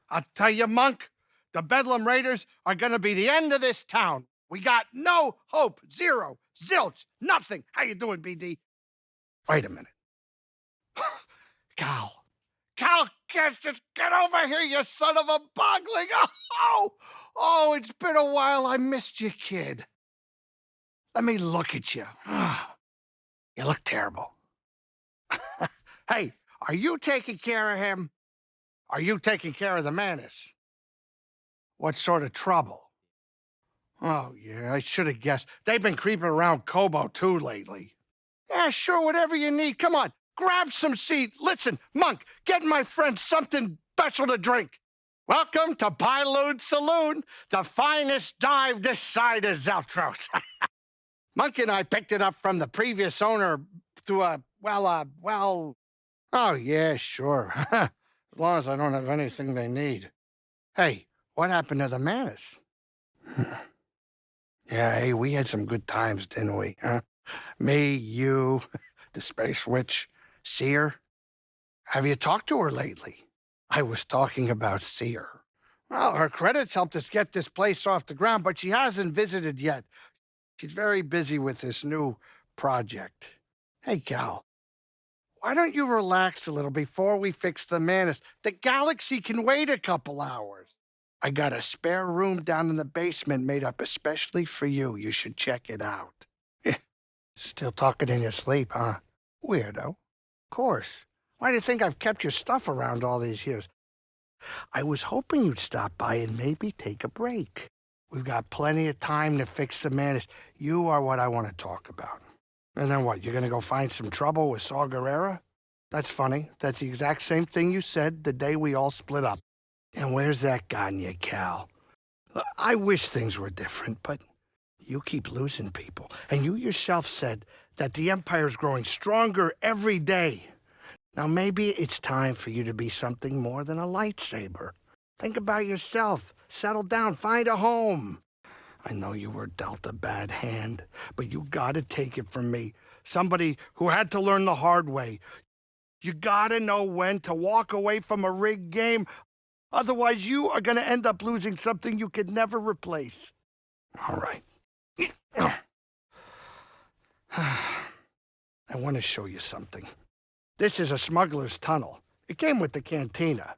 I'll tell you, Monk, the Bedlam Raiders are gonna be the end of this town. We got no hope. Zero. Zilch. Nothing. How you doing, BD? Wait a minute. Cal. Cal, just get over here, you son of a bogling. Oh, it's been a while. I missed you, kid. Let me look at you. You look terrible. Hey, are you taking care of him? Are you taking care of the Manus? What sort of trouble? Oh, yeah, I should have guessed. They've been creeping around Kobo, too, lately. Yeah, sure, whatever you need. Come on, grab some seat. Listen, Monk, get my friend something special to drink. Welcome to Pyloon Saloon, the finest dive this side of Zeltros. Monk and I picked it up from the previous owner through oh, yeah, sure. As long as I don't have anything they need. Hey, what happened to the Manus? Yeah, hey, we had some good times, didn't we? Huh? Me, you, the Space Witch, Seer. Have you talked to her lately? I was talking about Seer. Well, her credits helped us get this place off the ground, but she hasn't visited yet. She's very busy with this new project. Hey, Cal, why don't you relax a little before we fix the Manus? The galaxy can wait a couple hours. I got a spare room down in the basement made up especially for you. You should check it out. Still talking in your sleep, huh? Weirdo. Of course. Why do you think I've kept your stuff around all these years? I was hoping you'd stop by and maybe take a break. We've got plenty of time to fix the Manus. You are what I want to talk about. And then what, you're gonna go find some trouble with Saw Gerrera? That's funny. That's the exact same thing you said the day we all split up. And where's that gotten you, Cal? I wish things were different, but you keep losing people. And you yourself said that the Empire's growing stronger every day. Now maybe it's time for you to be something more than a lightsaber. Think about yourself. Settle down. Find a home. I know you were dealt a bad hand, but you gotta take it from me. Somebody who had to learn the hard way. You gotta know when to walk away from a rigged game. Otherwise, you are gonna end up losing something you could never replace. All right. I want to show you something. This is a smuggler's tunnel. It came with the cantina.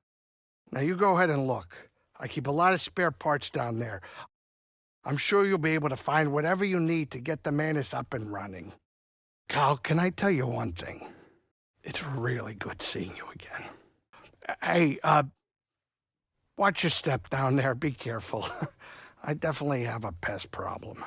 Now you go ahead and look. I keep a lot of spare parts down there. I'm sure you'll be able to find whatever you need to get the Manus up and running. Cal, can I tell you one thing? It's really good seeing you again. Hey, watch your step down there. Be careful. I definitely have a pest problem.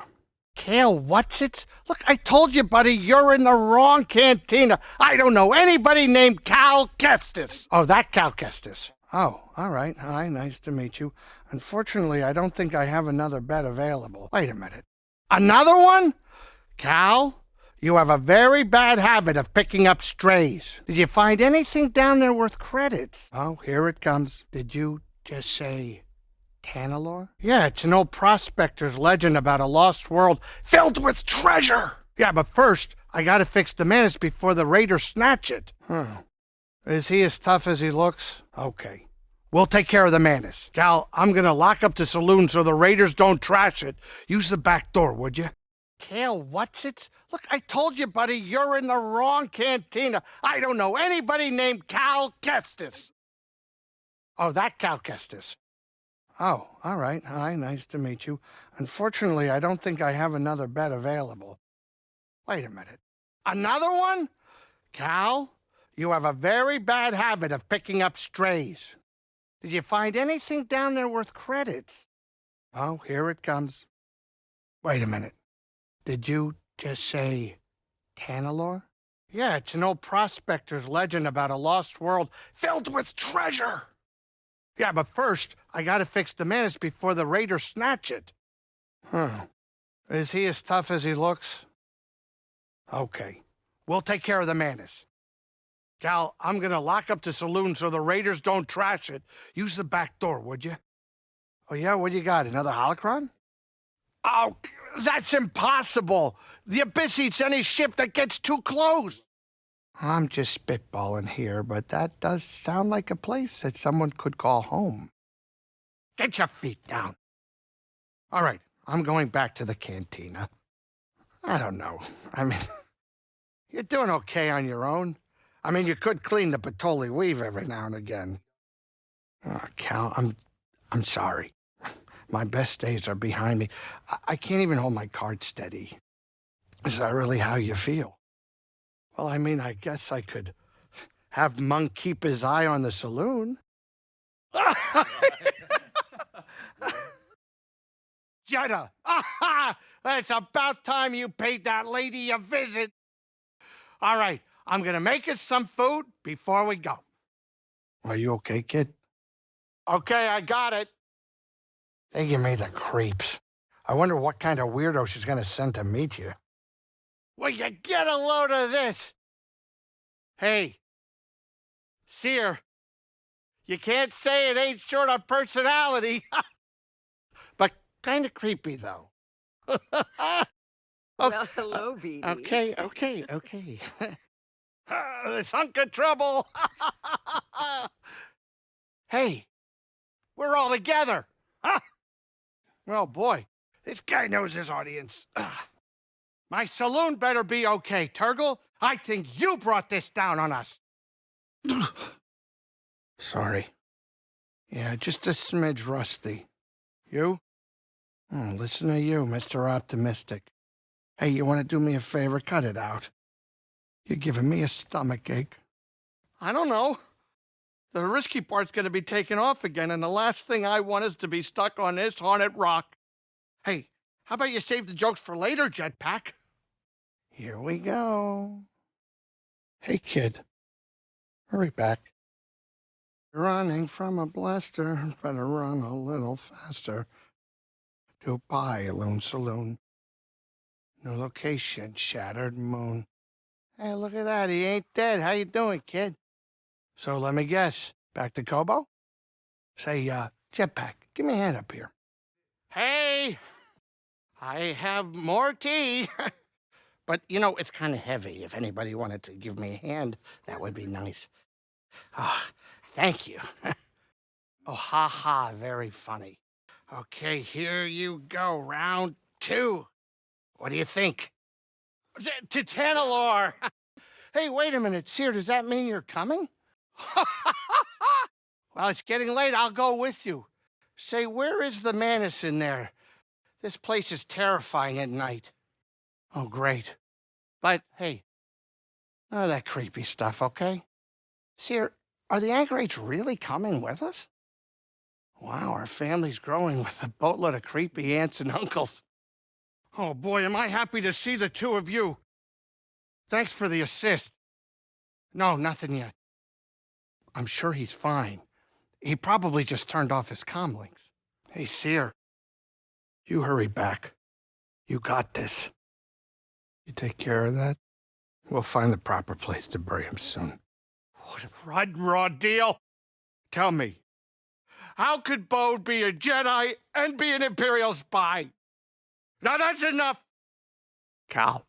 Cal, what's it? Look, I told you, buddy, you're in the wrong cantina. I don't know anybody named Cal Kestis. Oh, that Cal Kestis. Oh, all right. Hi, nice to meet you. Unfortunately, I don't think I have another bed available. Wait a minute. Another one? Cal, you have a very bad habit of picking up strays. Did you find anything down there worth credits? Oh, here it comes. Did you just say Tanalor? Yeah, it's an old prospector's legend about a lost world filled with treasure. Yeah, but first, I gotta fix the Manus before the Raiders snatch it. Is he as tough as he looks? Okay. We'll take care of the Manus. Cal, I'm gonna lock up the saloon so the Raiders don't trash it. Use the back door, would you? Cal, what's it? Look, I told you, buddy, you're in the wrong cantina. I don't know anybody named Cal Kestis. Oh, that Cal Kestis. Oh, all right. Hi, nice to meet you. Unfortunately, I don't think I have another bed available. Wait a minute. Another one? Cal, you have a very bad habit of picking up strays. Did you find anything down there worth credits? Oh, here it comes. Wait a minute. Did you just say Tanalor? Yeah, it's an old prospector's legend about a lost world filled with treasure. Yeah, but first, I gotta fix the Manus before the Raiders snatch it. Is he as tough as he looks? Okay. We'll take care of the Manus. Cal, I'm gonna lock up the saloon so the Raiders don't trash it. Use the back door, would you? Oh, yeah? What do you got? Another holocron? Oh, that's impossible. The Abyss eats any ship that gets too close. I'm just spitballing here, but that does sound like a place that someone could call home. Get your feet down. All right, I'm going back to the cantina. I don't know. I mean, you're doing okay on your own. I mean, you could clean the Patoli weave every now and again. Oh, Cal, I'm sorry. My best days are behind me. I can't even hold my cards steady. Is that really how you feel? Well, I mean, I guess I could have Monk keep his eye on the saloon. Jedi! It's about time you paid that lady a visit. All right, I'm gonna make us some food before we go. Are you okay, kid? Okay, I got it. They give me the creeps. I wonder what kind of weirdo she's gonna send to meet you. Will you get a load of this? Hey, Seer, you can't say it ain't short of personality. But kind of creepy, though. Well, hello, Beanie. Okay. This hunk of trouble. Hey, we're all together. Huh? Well, boy, this guy knows his audience. My saloon better be okay, Turgle. I think you brought this down on us. Sorry. Yeah, just a smidge rusty. You? Oh, listen to you, Mr. Optimistic. Hey, you want to do me a favor? Cut it out. You're giving me a stomachache. I don't know. The risky part's going to be taken off again, and the last thing I want is to be stuck on this haunted rock. Hey, how about you save the jokes for later, Jetpack? Here we go. Hey, kid. Hurry back. Running from a blaster, better run a little faster. To buy a Loon Saloon. New location, Shattered Moon. Hey, look at that. He ain't dead. How you doing, kid? So let me guess. Back to Kobo? Say, Jetpack, give me a hand up here. Hey! I have more tea. But, you know, it's kind of heavy. If anybody wanted to give me a hand, that would be nice. Oh, thank you. Oh, ha, very funny. Okay, here you go. Round 2. What do you think? Titanalor! Hey, wait a minute, Seer, does that mean you're coming? Well, it's getting late. I'll go with you. Say, where is the Manus in there? This place is terrifying at night. Oh, great. But, hey, none of that creepy stuff, okay? Seer, are the Anchorites really coming with us? Wow, our family's growing with a boatload of creepy aunts and uncles. Oh, boy, am I happy to see the two of you. Thanks for the assist. No, nothing yet. I'm sure he's fine. He probably just turned off his comlinks. Hey, Seer, you hurry back. You got this. You take care of that? We'll find the proper place to bury him soon. What a rotten raw deal. Tell me, how could Bode be a Jedi and be an Imperial spy? Now that's enough. Cal,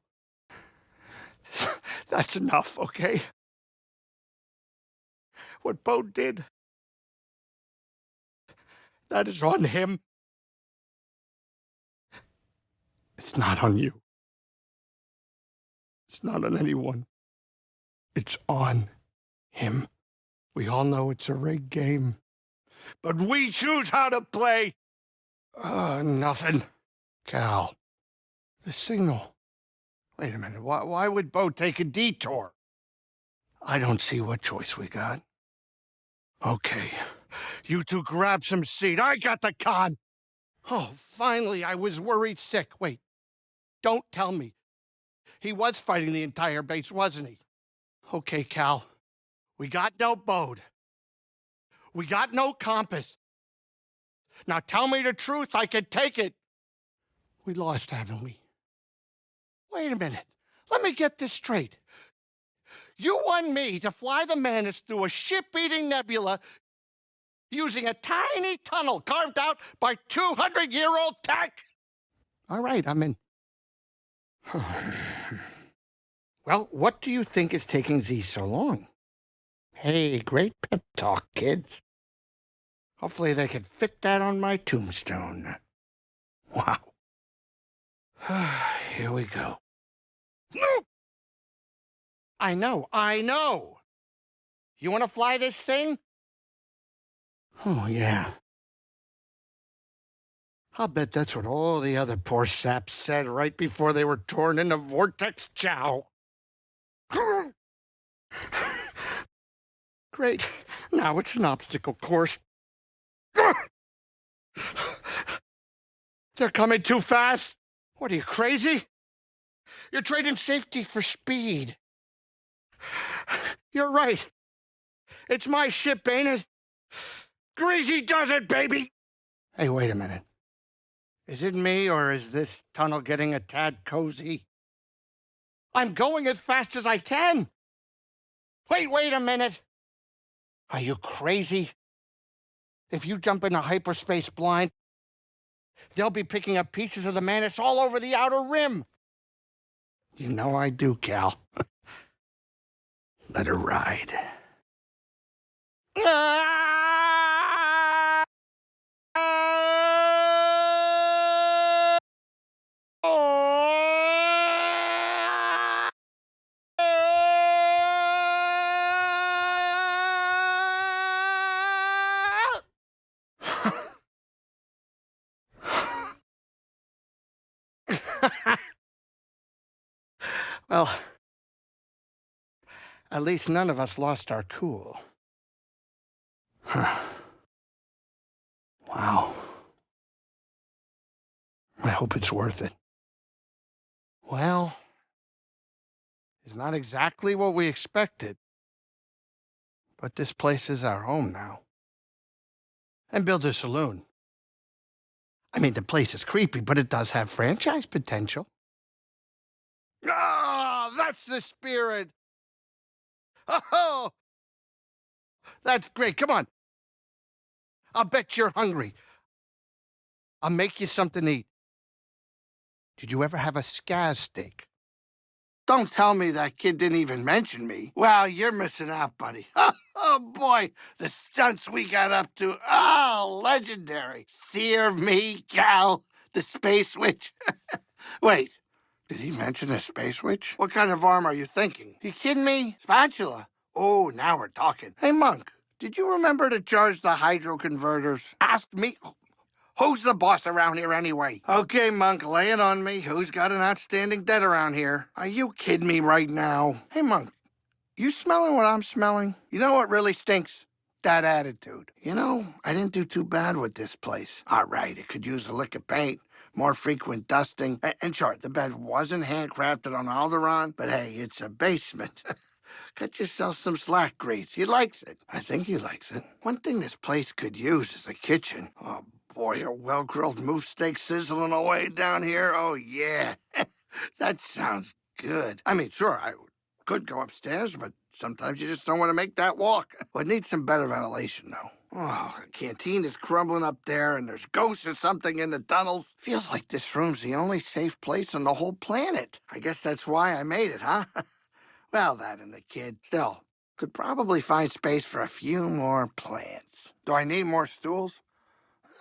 that's enough, okay? What Bode did, that is on him. It's not on you. It's not on anyone. It's on him. We all know it's a rigged game. But we choose how to play. Nothing. Cal, the signal. Wait a minute. Why would Bode take a detour? I don't see what choice we got. Okay. You two grab some seat. I got the con. Oh, finally, I was worried sick. Wait. Don't tell me. He was fighting the entire base, wasn't he? Okay, Cal. We got no Bode. We got no compass. Now tell me the truth, I can take it. We lost, haven't we? Wait a minute. Let me get this straight. You want me to fly the Manus through a ship-eating nebula using a tiny tunnel carved out by 200-year-old tech? All right, I'm in. Well, what do you think is taking Z so long? Hey, great pep talk, kids. Hopefully they can fit that on my tombstone. Wow. Here we go. I know. You want to fly this thing? Oh, yeah. I'll bet that's what all the other poor saps said right before they were torn into vortex chow. Great. Now it's an obstacle course. They're coming too fast. What are you, crazy? You're trading safety for speed. You're right. It's my ship, ain't it? Greasy does it, baby! Hey, wait a minute. Is it me, or is this tunnel getting a tad cozy? I'm going as fast as I can. Wait a minute. Are you crazy? If you jump into hyperspace blind, they'll be picking up pieces of the Mantis all over the outer rim. You know I do, Cal. Let her ride. Well, at least none of us lost our cool. Wow. I hope it's worth it. Well, it's not exactly what we expected, but this place is our home now. And build a saloon. I mean, the place is creepy, but it does have franchise potential. Ah, that's the spirit. Oh, that's great. Come on. I'll bet you're hungry. I'll make you something to eat. Did you ever have a scaz steak? Don't tell me that kid didn't even mention me. Well, you're missing out, buddy. Oh, boy, the stunts we got up to. Oh, legendary. Seer of me, Cal, the space witch. Wait, did he mention a space witch? What kind of arm are you thinking? You kidding me? Spatula? Oh, now we're talking. Hey, Monk, did you remember to charge the hydro converters? Ask me. Who's the boss around here anyway? Okay, Monk, lay it on me. Who's got an outstanding debt around here? Are you kidding me right now? Hey, Monk, you smelling what I'm smelling? You know what really stinks? That attitude. You know, I didn't do too bad with this place. All right, it could use a lick of paint, more frequent dusting. And sure, the bed wasn't handcrafted on Alderaan, but hey, it's a basement. Cut yourself some slack, Greez. He likes it. I think he likes it. One thing this place could use is a kitchen. Oh, boy, a well-grilled moose steak sizzling away down here. Oh, yeah. That sounds good. I mean, sure, I could go upstairs, but sometimes you just don't want to make that walk. Would need some better ventilation, though. Oh, the canteen is crumbling up there, and there's ghosts or something in the tunnels. Feels like this room's the only safe place on the whole planet. I guess that's why I made it, huh? Well, that and the kid. Still, could probably find space for a few more plants. Do I need more stools?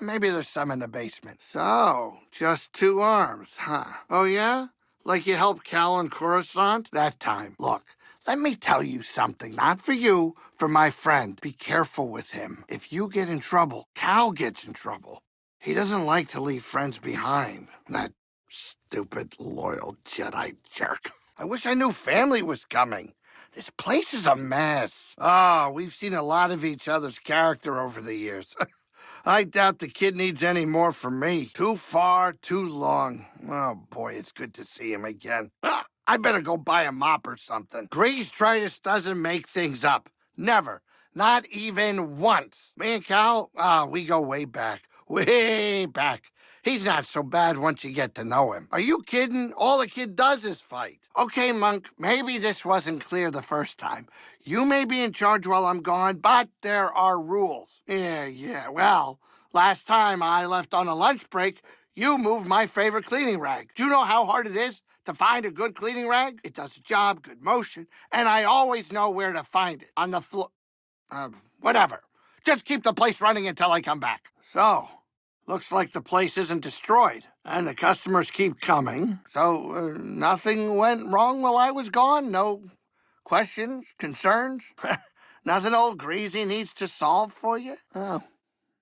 Maybe there's some in the basement. So, just 2 arms, huh? Oh, yeah? Like you helped Cal on Coruscant? That time. Look, let me tell you something. Not for you, for my friend. Be careful with him. If you get in trouble, Cal gets in trouble. He doesn't like to leave friends behind. That stupid, loyal Jedi jerk. I wish I knew family was coming. This place is a mess. Oh, we've seen a lot of each other's character over the years. I doubt the kid needs any more from me. Too far, too long. Oh, boy, it's good to see him again. I better go buy a mop or something. Grease-tritis doesn't make things up. Never. Not even once. Me and Cal, we go way back. Way back. He's not so bad once you get to know him. Are you kidding? All the kid does is fight. Okay, Monk, maybe this wasn't clear the first time. You may be in charge while I'm gone, but there are rules. Yeah, well, last time I left on a lunch break, you moved my favorite cleaning rag. Do you know how hard it is to find a good cleaning rag? It does the job, good motion, and I always know where to find it. On the floor. Whatever. Just keep the place running until I come back. So, looks like the place isn't destroyed, and the customers keep coming. So, nothing went wrong while I was gone? No questions? Concerns? Nothing old Greasy needs to solve for you? Oh.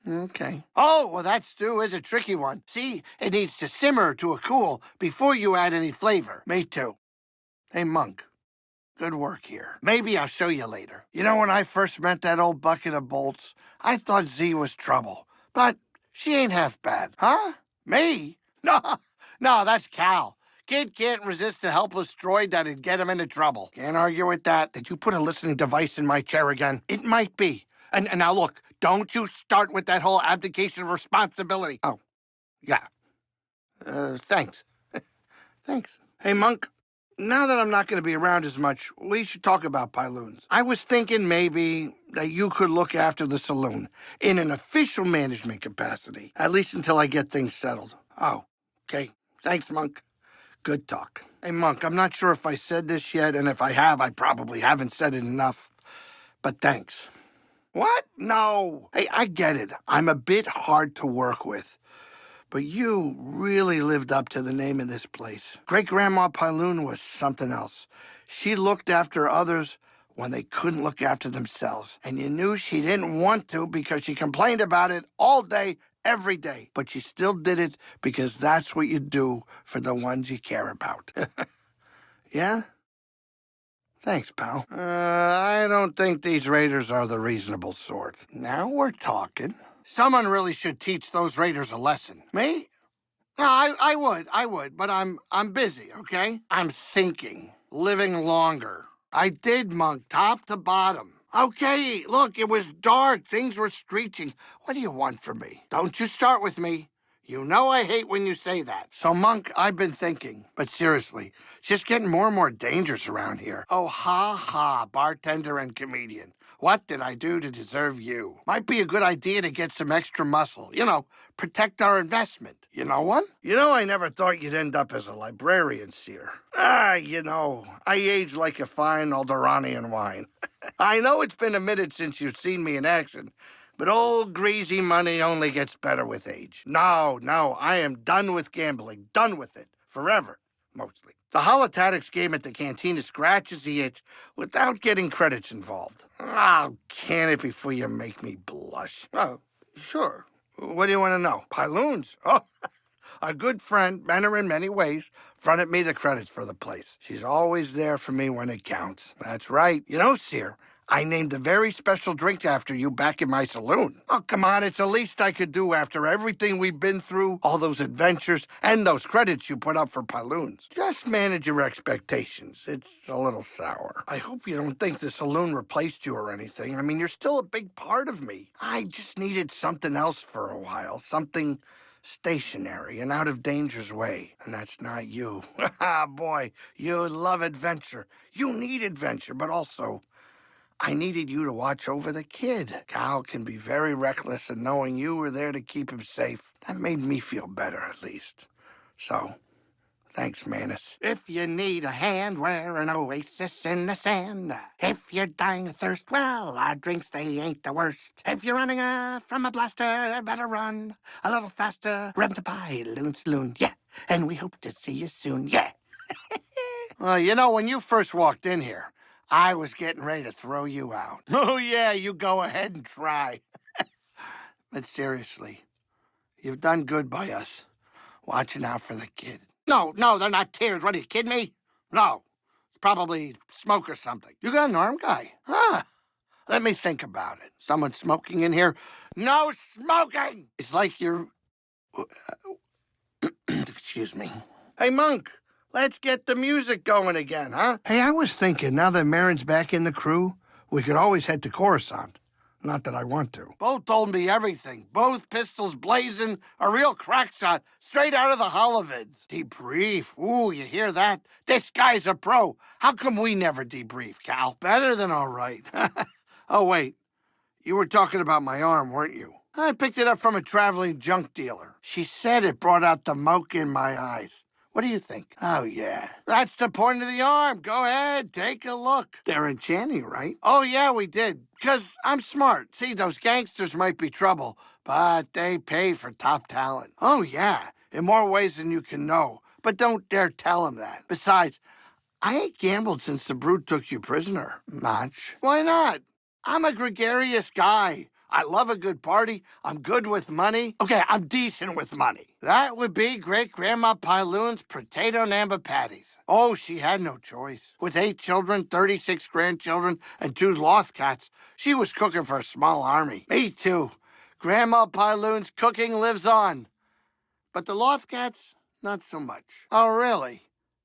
Okay. Oh, well, that stew is a tricky one. See, it needs to simmer to a cool before you add any flavor. Me too. Hey, Monk, good work here. Maybe I'll show you later. You know, when I first met that old bucket of bolts, I thought Z was trouble. But she ain't half bad. Huh? Me? No, no, that's Cal. Kid can't resist a helpless droid that'd get him into trouble. Can't argue with that. Did you put a listening device in my chair again? It might be. And now look, don't you start with that whole abdication of responsibility. Oh, yeah. Thanks. Thanks. Hey, Monk, now that I'm not going to be around as much, we should talk about Pyloons. I was thinking maybe that you could look after the saloon in an official management capacity, at least until I get things settled. Oh, okay. Thanks, Monk. Good talk. Hey, Monk, I'm not sure if I said this yet, and if I have, I probably haven't said it enough. But thanks. What? No. Hey, I get it. I'm a bit hard to work with. But you really lived up to the name of this place. Great-Grandma Pyloon was something else. She looked after others when they couldn't look after themselves. And you knew she didn't want to because she complained about it all day, every day. But she still did it because that's what you do for the ones you care about. Yeah? Thanks, pal. I don't think these raiders are the reasonable sort. Now we're talking. Someone really should teach those raiders a lesson. Me? No, I would, but I'm busy, okay? I'm thinking, living longer. I did, Monk, top to bottom. Okay, look, it was dark, things were screeching. What do you want from me? Don't you start with me. You know I hate when you say that. So, Monk, I've been thinking, but seriously, it's just getting more and more dangerous around here. Oh, ha ha, bartender and comedian. What did I do to deserve you? Might be a good idea to get some extra muscle. You know, protect our investment. You know one? You know, I never thought you'd end up as a librarian, Seer. You know, I age like a fine Alderanian wine. I know it's been a minute since you've seen me in action, but old greasy money only gets better with age. No, I am done with gambling. Done with it. Forever, mostly. The holotactics game at the cantina scratches the itch without getting credits involved. Oh, can it before you make me blush? Oh, sure. What do you want to know? Pyloons? Oh, a good friend, better in many ways, fronted me the credits for the place. She's always there for me when it counts. That's right. You know, Seer, I named a very special drink after you back in my saloon. Oh, come on, it's the least I could do after everything we've been through, all those adventures, and those credits you put up for Pyloons. Just manage your expectations. It's a little sour. I hope you don't think the saloon replaced you or anything. I mean, you're still a big part of me. I just needed something else for a while, something stationary and out of danger's way. And that's not you. Ah, boy, you love adventure. You need adventure, but also I needed you to watch over the kid. Cal can be very reckless, and knowing you were there to keep him safe, that made me feel better, at least. So, thanks, Manus. If you need a hand, we're an oasis in the sand. If you're dying of thirst, well, our drinks, they ain't the worst. If you're running from a blaster, better run a little faster. Run the Pyloon Saloon, yeah. And we hope to see you soon, yeah. Well, you know, when you first walked in here, I was getting ready to throw you out. Oh, yeah, you go ahead and try. But seriously, you've done good by us, watching out for the kid. No, they're not tears. What, are you kidding me? No, it's probably smoke or something. You got an arm guy? Huh. Let me think about it. Someone smoking in here? No smoking! It's like you're... Excuse me. Hey, Monk. Let's get the music going again, huh? Hey, I was thinking, now that Marin's back in the crew, we could always head to Coruscant. Not that I want to. Both told me everything. Both pistols blazing, a real crack shot, straight out of the holovids. Debrief. Ooh, you hear that? This guy's a pro. How come we never debrief, Cal? Better than all right. Oh, wait. You were talking about my arm, weren't you? I picked it up from a traveling junk dealer. She said it brought out the moke in my eyes. What do you think? Oh, yeah. That's the point of the arm. Go ahead, take a look. They're enchanting, right? Oh, yeah, we did. Because I'm smart. See, those gangsters might be trouble, but they pay for top talent. Oh, yeah, in more ways than you can know. But don't dare tell them that. Besides, I ain't gambled since the Brute took you prisoner. Much. Why not? I'm a gregarious guy. I love a good party. I'm good with money. Okay, I'm decent with money. That would be Great-Grandma Pyloon's potato namba patties. Oh, she had no choice. With 8 children, 36 grandchildren, and 2 lost cats, she was cooking for a small army. Me too. Grandma Pyloon's cooking lives on. But the lost cats, not so much. Oh, really?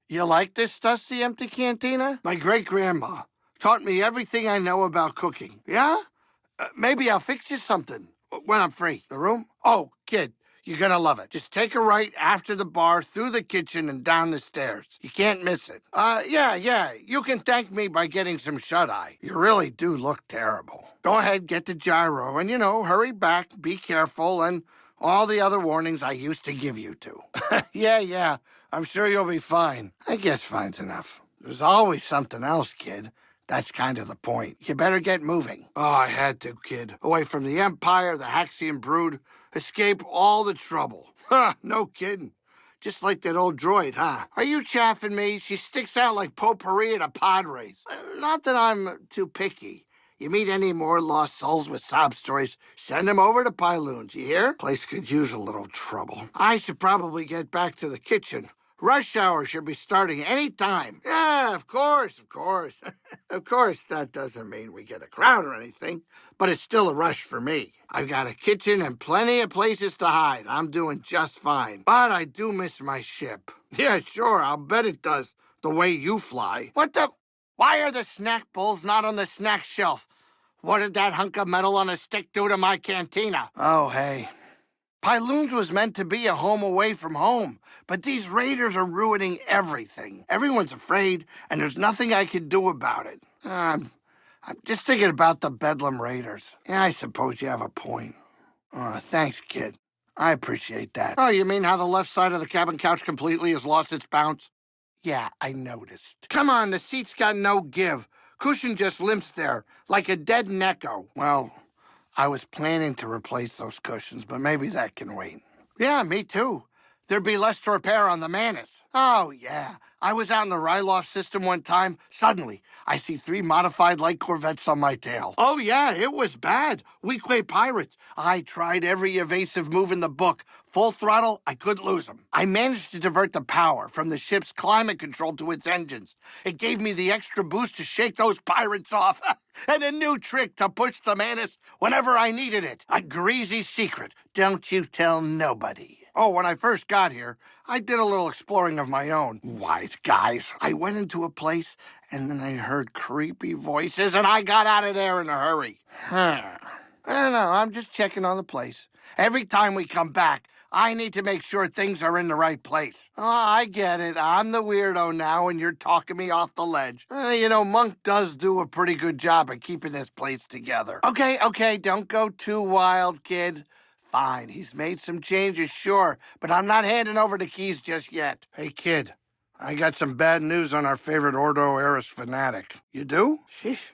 You like this dusty, empty cantina? My great-grandma taught me everything I know about cooking. Yeah? Maybe I'll fix you something when I'm free. The room? Oh, kid, you're gonna love it. Just take a right after the bar, through the kitchen, and down the stairs. You can't miss it. Yeah. You can thank me by getting some shut-eye. You really do look terrible. Go ahead, get the gyro, and, hurry back, be careful, and all the other warnings I used to give you to. Yeah. I'm sure you'll be fine. I guess fine's enough. There's always something else, kid. That's kind of the point. You better get moving. Oh, I had to, kid. Away from the Empire, the Haxian brood, escape all the trouble. No kidding. Just like that old droid, huh? Are you chaffing me? She sticks out like potpourri at a pod race. Not that I'm too picky. You meet any more lost souls with sob stories, send them over to Pyloon's, you hear? Place could use a little trouble. I should probably get back to the kitchen. Rush hour should be starting any time. Yeah, of course. Of course, that doesn't mean we get a crowd or anything, but it's still a rush for me. I've got a kitchen and plenty of places to hide. I'm doing just fine. But I do miss my ship. Yeah, sure, I'll bet it does, the way you fly. Why are the snack bowls not on the snack shelf? What did that hunk of metal on a stick do to my cantina? Oh, hey. Pyloon's was meant to be a home away from home, but these raiders are ruining everything. Everyone's afraid, and there's nothing I can do about it. I'm just thinking about the Bedlam Raiders. Yeah, I suppose you have a point. Oh, thanks, kid. I appreciate that. Oh, you mean how the left side of the cabin couch completely has lost its bounce? Yeah, I noticed. Come on, the seat's got no give. Cushion just limps there, like a dead necko. Well, I was planning to replace those cushions, but maybe that can wait. Yeah, me too. There'd be less to repair on the Manus. Oh, yeah. I was out in the Ryloft system one time. Suddenly, I see 3 modified light corvettes on my tail. Oh, yeah, it was bad. Weakway pirates. I tried every evasive move in the book. Full throttle, I couldn't lose them. I managed to divert the power from the ship's climate control to its engines. It gave me the extra boost to shake those pirates off. And a new trick to push the Manus whenever I needed it. A greasy secret. Don't you tell nobody. Oh, when I first got here, I did a little exploring of my own. Wise guys. I went into a place, and then I heard creepy voices, and I got out of there in a hurry. I don't know, I'm just checking on the place. Every time we come back, I need to make sure things are in the right place. Oh, I get it. I'm the weirdo now, and you're talking me off the ledge. Monk does do a pretty good job at keeping this place together. Okay, don't go too wild, kid. Fine, he's made some changes, sure, but I'm not handing over the keys just yet. Hey, kid, I got some bad news on our favorite Ordo Eris fanatic. You do? Sheesh.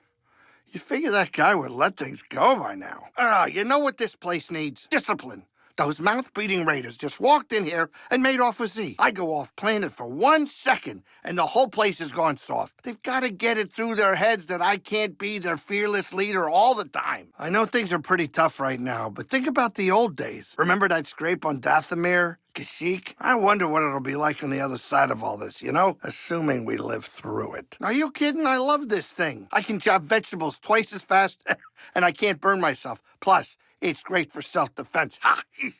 You figure that guy would let things go by now. You know what this place needs? Discipline. Those mouth-breathing raiders just walked in here and made off with Z. I go off planet for 1 second, and the whole place has gone soft. They've got to get it through their heads that I can't be their fearless leader all the time. I know things are pretty tough right now, but think about the old days. Remember that scrape on Dathomir? Kashyyyk? I wonder what it'll be like on the other side of all this, assuming we live through it. Are you kidding? I love this thing. I can chop vegetables twice as fast, and I can't burn myself. Plus, it's great for self-defense.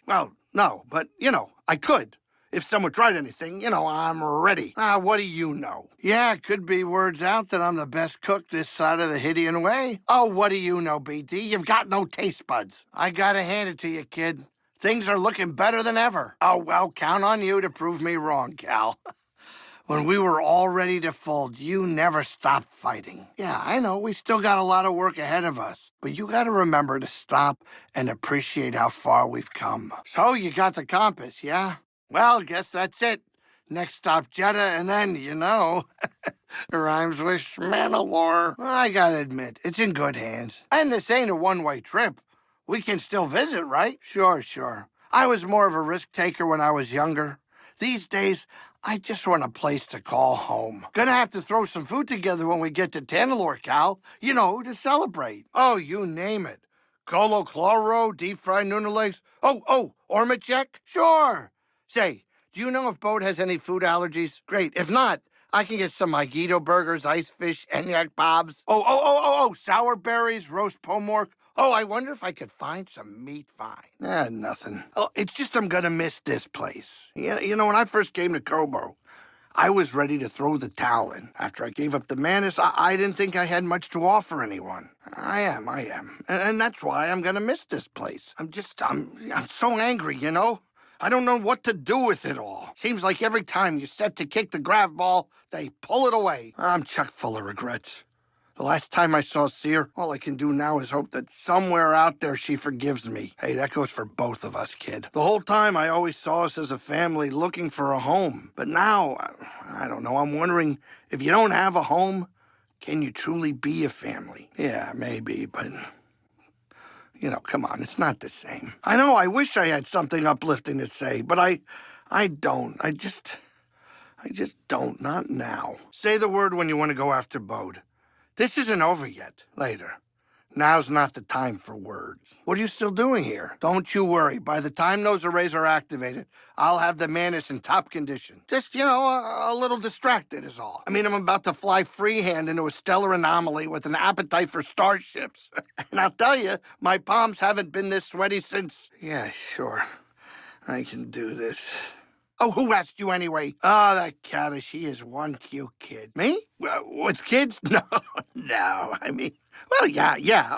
Well, no, but, I could. If someone tried anything, I'm ready. What do you know? Yeah, it could be words out that I'm the best cook this side of the Hydian way. Oh, what do you know, BD? You've got no taste buds. I gotta hand it to you, kid. Things are looking better than ever. Oh, well, count on you to prove me wrong, Cal. When we were all ready to fold, you never stopped fighting. Yeah, I know, we still got a lot of work ahead of us. But you gotta remember to stop and appreciate how far we've come. So, you got the compass, yeah? Well, guess that's it. Next stop, Jedi, and then, rhymes with Mandalore. I gotta admit, it's in good hands. And this ain't a one-way trip. We can still visit, right? Sure. I was more of a risk taker when I was younger. These days, I just want a place to call home. Gonna have to throw some food together when we get to Tanalore, Cal. To celebrate. Oh, you name it. Colo Cloro, deep-fried Nuna legs. Oh, Ormachek? Sure. Say, do you know if Bode has any food allergies? Great. If not, I can get some Mojito burgers, ice fish, Eniac bobs. Sour berries, roast pomork. Oh, I wonder if I could find some meat fine. Nothing. Oh, it's just I'm gonna miss this place. When I first came to Kobo, I was ready to throw the towel in. After I gave up the Manus, I didn't think I had much to offer anyone. I am. And that's why I'm gonna miss this place. I'm so angry, I don't know what to do with it all. Seems like every time you set to kick the grav ball, they pull it away. I'm chock full of regrets. The last time I saw Seer, all I can do now is hope that somewhere out there she forgives me. Hey, that goes for both of us, kid. The whole time I always saw us as a family looking for a home. But now, I don't know, I'm wondering, if you don't have a home, can you truly be a family? Yeah, maybe, but... come on, it's not the same. I know, I wish I had something uplifting to say, but I don't. I just don't, not now. Say the word when you want to go after Bode. This isn't over yet. Later. Now's not the time for words. What are you still doing here? Don't you worry. By the time those arrays are activated, I'll have the Manus in top condition. Just, a little distracted is all. I'm about to fly freehand into a stellar anomaly with an appetite for starships. And I'll tell you, my palms haven't been this sweaty since... Yeah, sure. I can do this. Oh, who asked you anyway? Oh, that Cata, she is one cute kid. Me? With kids? No.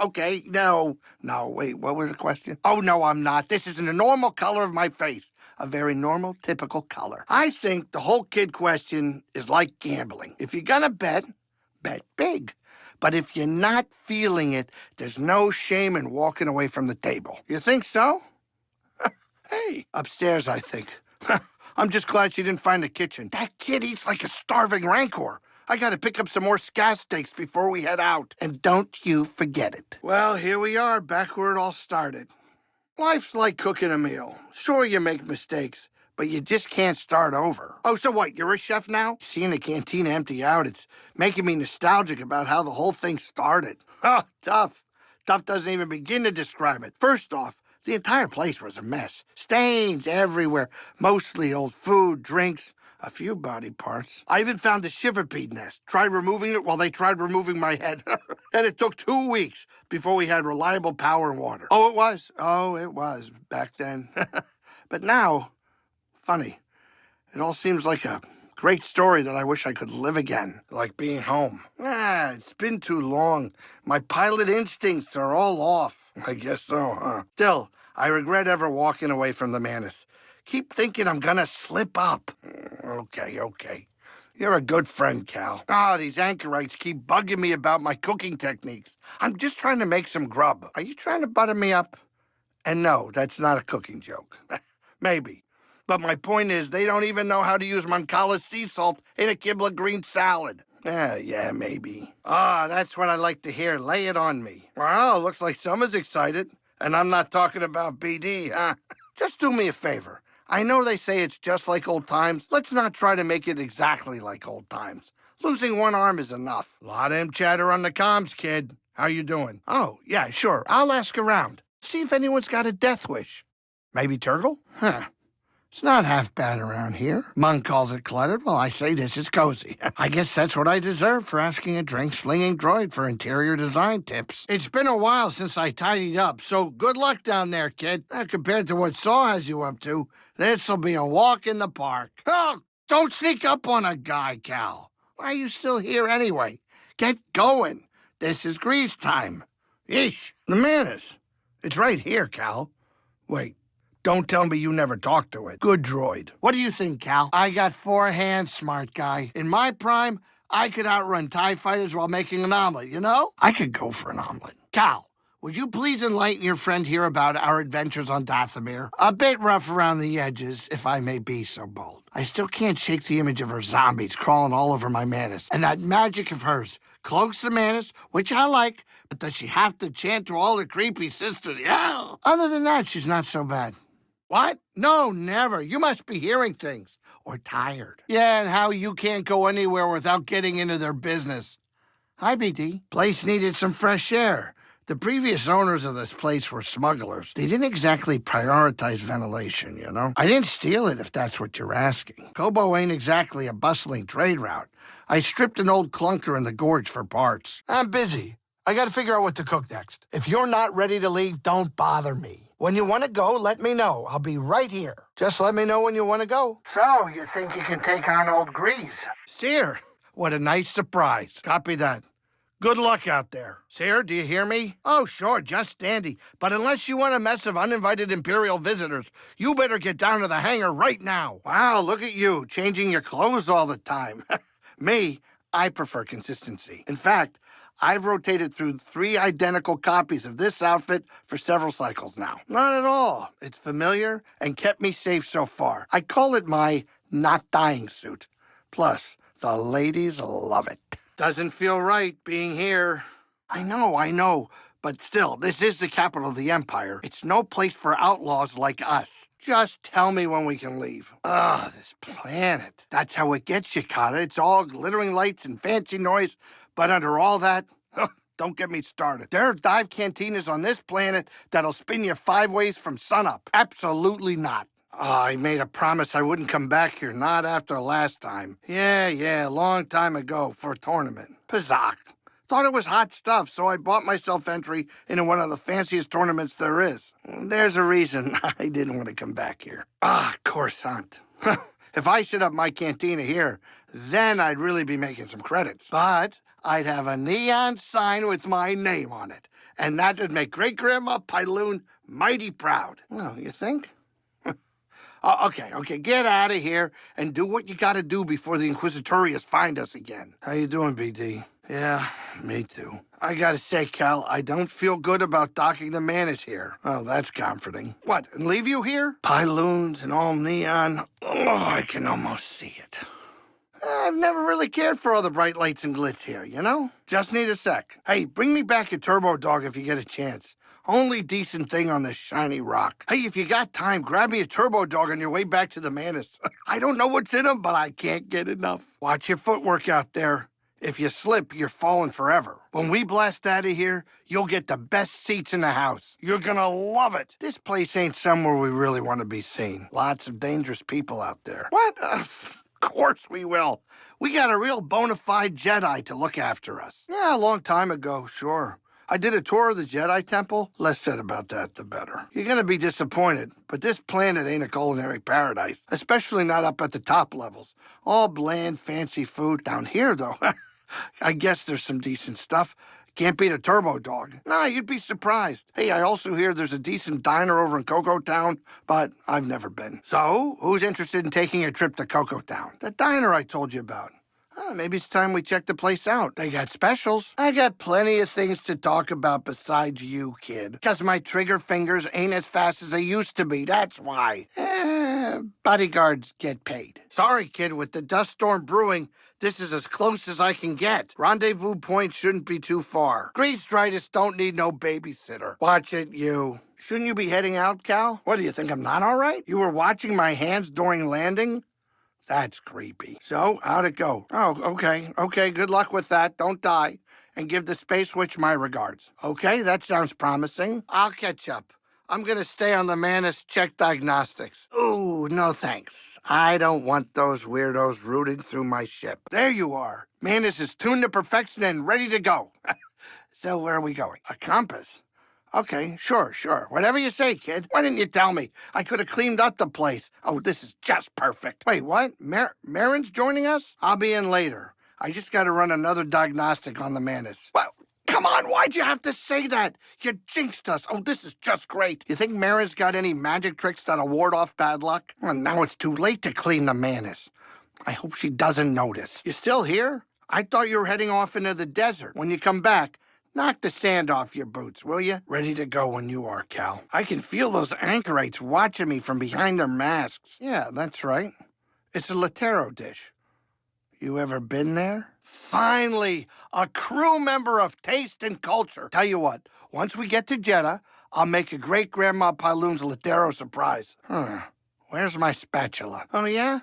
Okay. No, wait, what was the question? Oh, no, I'm not. This isn't a normal color of my face. A very normal, typical color. I think the whole kid question is like gambling. If you're gonna bet big. But if you're not feeling it, there's no shame in walking away from the table. You think so? Hey, upstairs, I think. I'm just glad she didn't find the kitchen. That kid eats like a starving rancor. I gotta pick up some more scat steaks before we head out. And don't you forget it. Well, here we are, back where it all started. Life's like cooking a meal. Sure, you make mistakes, but you just can't start over. Oh, so what, you're a chef now? Seeing the cantina empty out, it's making me nostalgic about how the whole thing started. Oh, tough. Tough doesn't even begin to describe it. First off, the entire place was a mess. Stains everywhere. Mostly old food, drinks, a few body parts. I even found the shiverpede nest. Tried removing it while they tried removing my head. And it took 2 weeks before we had reliable power and water. Oh, it was? Oh, it was back then. But now, funny. It all seems like a great story that I wish I could live again. Like being home. It's been too long. My pilot instincts are all off. I guess so, huh? Still, I regret ever walking away from the Manus. Keep thinking I'm gonna slip up. Okay. You're a good friend, Cal. These anchorites keep bugging me about my cooking techniques. I'm just trying to make some grub. Are you trying to butter me up? And no, that's not a cooking joke. Maybe. But my point is, they don't even know how to use Mancala sea salt in a kibble green salad. Yeah, maybe. That's what I like to hear. Lay it on me. Well, looks like someone's excited. And I'm not talking about BD, huh? Just do me a favor. I know they say it's just like old times. Let's not try to make it exactly like old times. Losing one arm is enough. A lot of them chatter on the comms, kid. How you doing? Oh, yeah, sure. I'll ask around. See if anyone's got a death wish. Maybe Turgle? Huh. It's not half bad around here. Monk calls it cluttered. Well, I say this is cozy. I guess that's what I deserve for asking a drink-slinging droid for interior design tips. It's been a while since I tidied up, so good luck down there, kid. Compared to what Saw has you up to, this'll be a walk in the park. Oh, don't sneak up on a guy, Cal. Why are you still here anyway? Get going. This is Greez time. Yeesh. The Manus. It's right here, Cal. Wait. Don't tell me you never talked to it. Good droid. What do you think, Cal? I got 4 hands, smart guy. In my prime, I could outrun TIE fighters while making an omelet, I could go for an omelet. Cal, would you please enlighten your friend here about our adventures on Dathomir? A bit rough around the edges, if I may be so bold. I still can't shake the image of her zombies crawling all over my Manus. And that magic of hers cloaks the Manus, which I like, but does she have to chant to all the creepy sisters? Yeah. Other than that, she's not so bad. What? No, never. You must be hearing things. Or tired. Yeah, and how you can't go anywhere without getting into their business. Hi, BD. Place needed some fresh air. The previous owners of this place were smugglers. They didn't exactly prioritize ventilation, you know? I didn't steal it, if that's what you're asking. Kobo ain't exactly a bustling trade route. I stripped an old clunker in the gorge for parts. I'm busy. I gotta figure out what to cook next. If you're not ready to leave, don't bother me. When you want to go, let me know. I'll be right here. Just let me know when you want to go. So, you think you can take on old Greez? Seer, what a nice surprise. Copy that. Good luck out there. Seer, do you hear me? Oh, sure, just dandy. But unless you want a mess of uninvited Imperial visitors, you better get down to the hangar right now. Wow, look at you, changing your clothes all the time. Me, I prefer consistency. In fact, I've rotated through 3 identical copies of this outfit for several cycles now. Not at all. It's familiar and kept me safe so far. I call it my not dying suit. Plus, the ladies love it. Doesn't feel right being here. I know. But still, this is the capital of the Empire. It's no place for outlaws like us. Just tell me when we can leave. Ugh, this planet. That's how it gets you, Kata. It's all glittering lights and fancy noise. But under all that, don't get me started. There are dive cantinas on this planet that'll spin you 5 ways from sunup. Absolutely not. I made a promise I wouldn't come back here, not after last time. Yeah, a long time ago for a tournament. Pazak. Thought it was hot stuff, so I bought myself entry into one of the fanciest tournaments there is. There's a reason I didn't want to come back here. Coruscant. If I set up my cantina here, then I'd really be making some credits. But I'd have a neon sign with my name on it, and that would make Great-Grandma Pyloon mighty proud. Oh, you think? Okay, get out of here and do what you gotta do before the Inquisitorius find us again. How you doing, BD? Yeah, me too. I gotta say, Cal, I don't feel good about docking the Manus here. Oh, that's comforting. What, and leave you here? Pyloons and all neon. Oh, I can almost see it. I've never really cared for all the bright lights and glitz here, you know? Just need a sec. Hey, bring me back your turbo dog if you get a chance. Only decent thing on this shiny rock. Hey, if you got time, grab me a turbo dog on your way back to the Manus. I don't know what's in them, but I can't get enough. Watch your footwork out there. If you slip, you're falling forever. When we blast out of here, you'll get the best seats in the house. You're gonna love it. This place ain't somewhere we really want to be seen. Lots of dangerous people out there. What? Of course we will. We got a real bona fide Jedi to look after us. Yeah, a long time ago, sure. I did a tour of the Jedi Temple. Less said about that, the better. You're gonna be disappointed, but this planet ain't a culinary paradise, especially not up at the top levels. All bland, fancy food. Down here, though, I guess there's some decent stuff. Can't beat a turbo dog. Nah, you'd be surprised. Hey, I also hear there's a decent diner over in Cocoa Town, but I've never been. So, who's interested in taking a trip to Cocoa Town? The diner I told you about. Maybe it's time we check the place out. They got specials. I got plenty of things to talk about besides you, kid. Because my trigger fingers ain't as fast as they used to be, that's why. Bodyguards get paid. Sorry, kid, with the dust storm brewing, this is as close as I can get. Rendezvous point shouldn't be too far. Grease-dritis don't need no babysitter. Watch it, you. Shouldn't you be heading out, Cal? What, do you think I'm not all right? You were watching my hands during landing? That's creepy. So, how'd it go? Oh, okay, good luck with that. Don't die. And give the Space Witch my regards. Okay, that sounds promising. I'll catch up. I'm gonna stay on the Manus, check diagnostics. Ooh, no thanks. I don't want those weirdos rooting through my ship. There you are. Manus is tuned to perfection and ready to go. So where are we going? A compass? Okay, sure. Whatever you say, kid. Why didn't you tell me? I could have cleaned up the place. Oh, this is just perfect. Wait, what? Marin's joining us? I'll be in later. I just got to run another diagnostic on the Manus. Well, come on, why'd you have to say that? You jinxed us. Oh, this is just great. You think Marin's got any magic tricks that'll ward off bad luck? Well, now it's too late to clean the Manus. I hope she doesn't notice. You still here? I thought you were heading off into the desert. When you come back, Knock the sand off your boots, will you? Ready to go when you are, Cal. I can feel those anchorites watching me from behind their masks. Yeah, that's right. It's a Latero dish. You ever been there? Finally, a crew member of taste and culture. Tell you what, once we get to Jeddah, I'll make a great-grandma Pyloon's Latero surprise. Where's my spatula? Oh, yeah?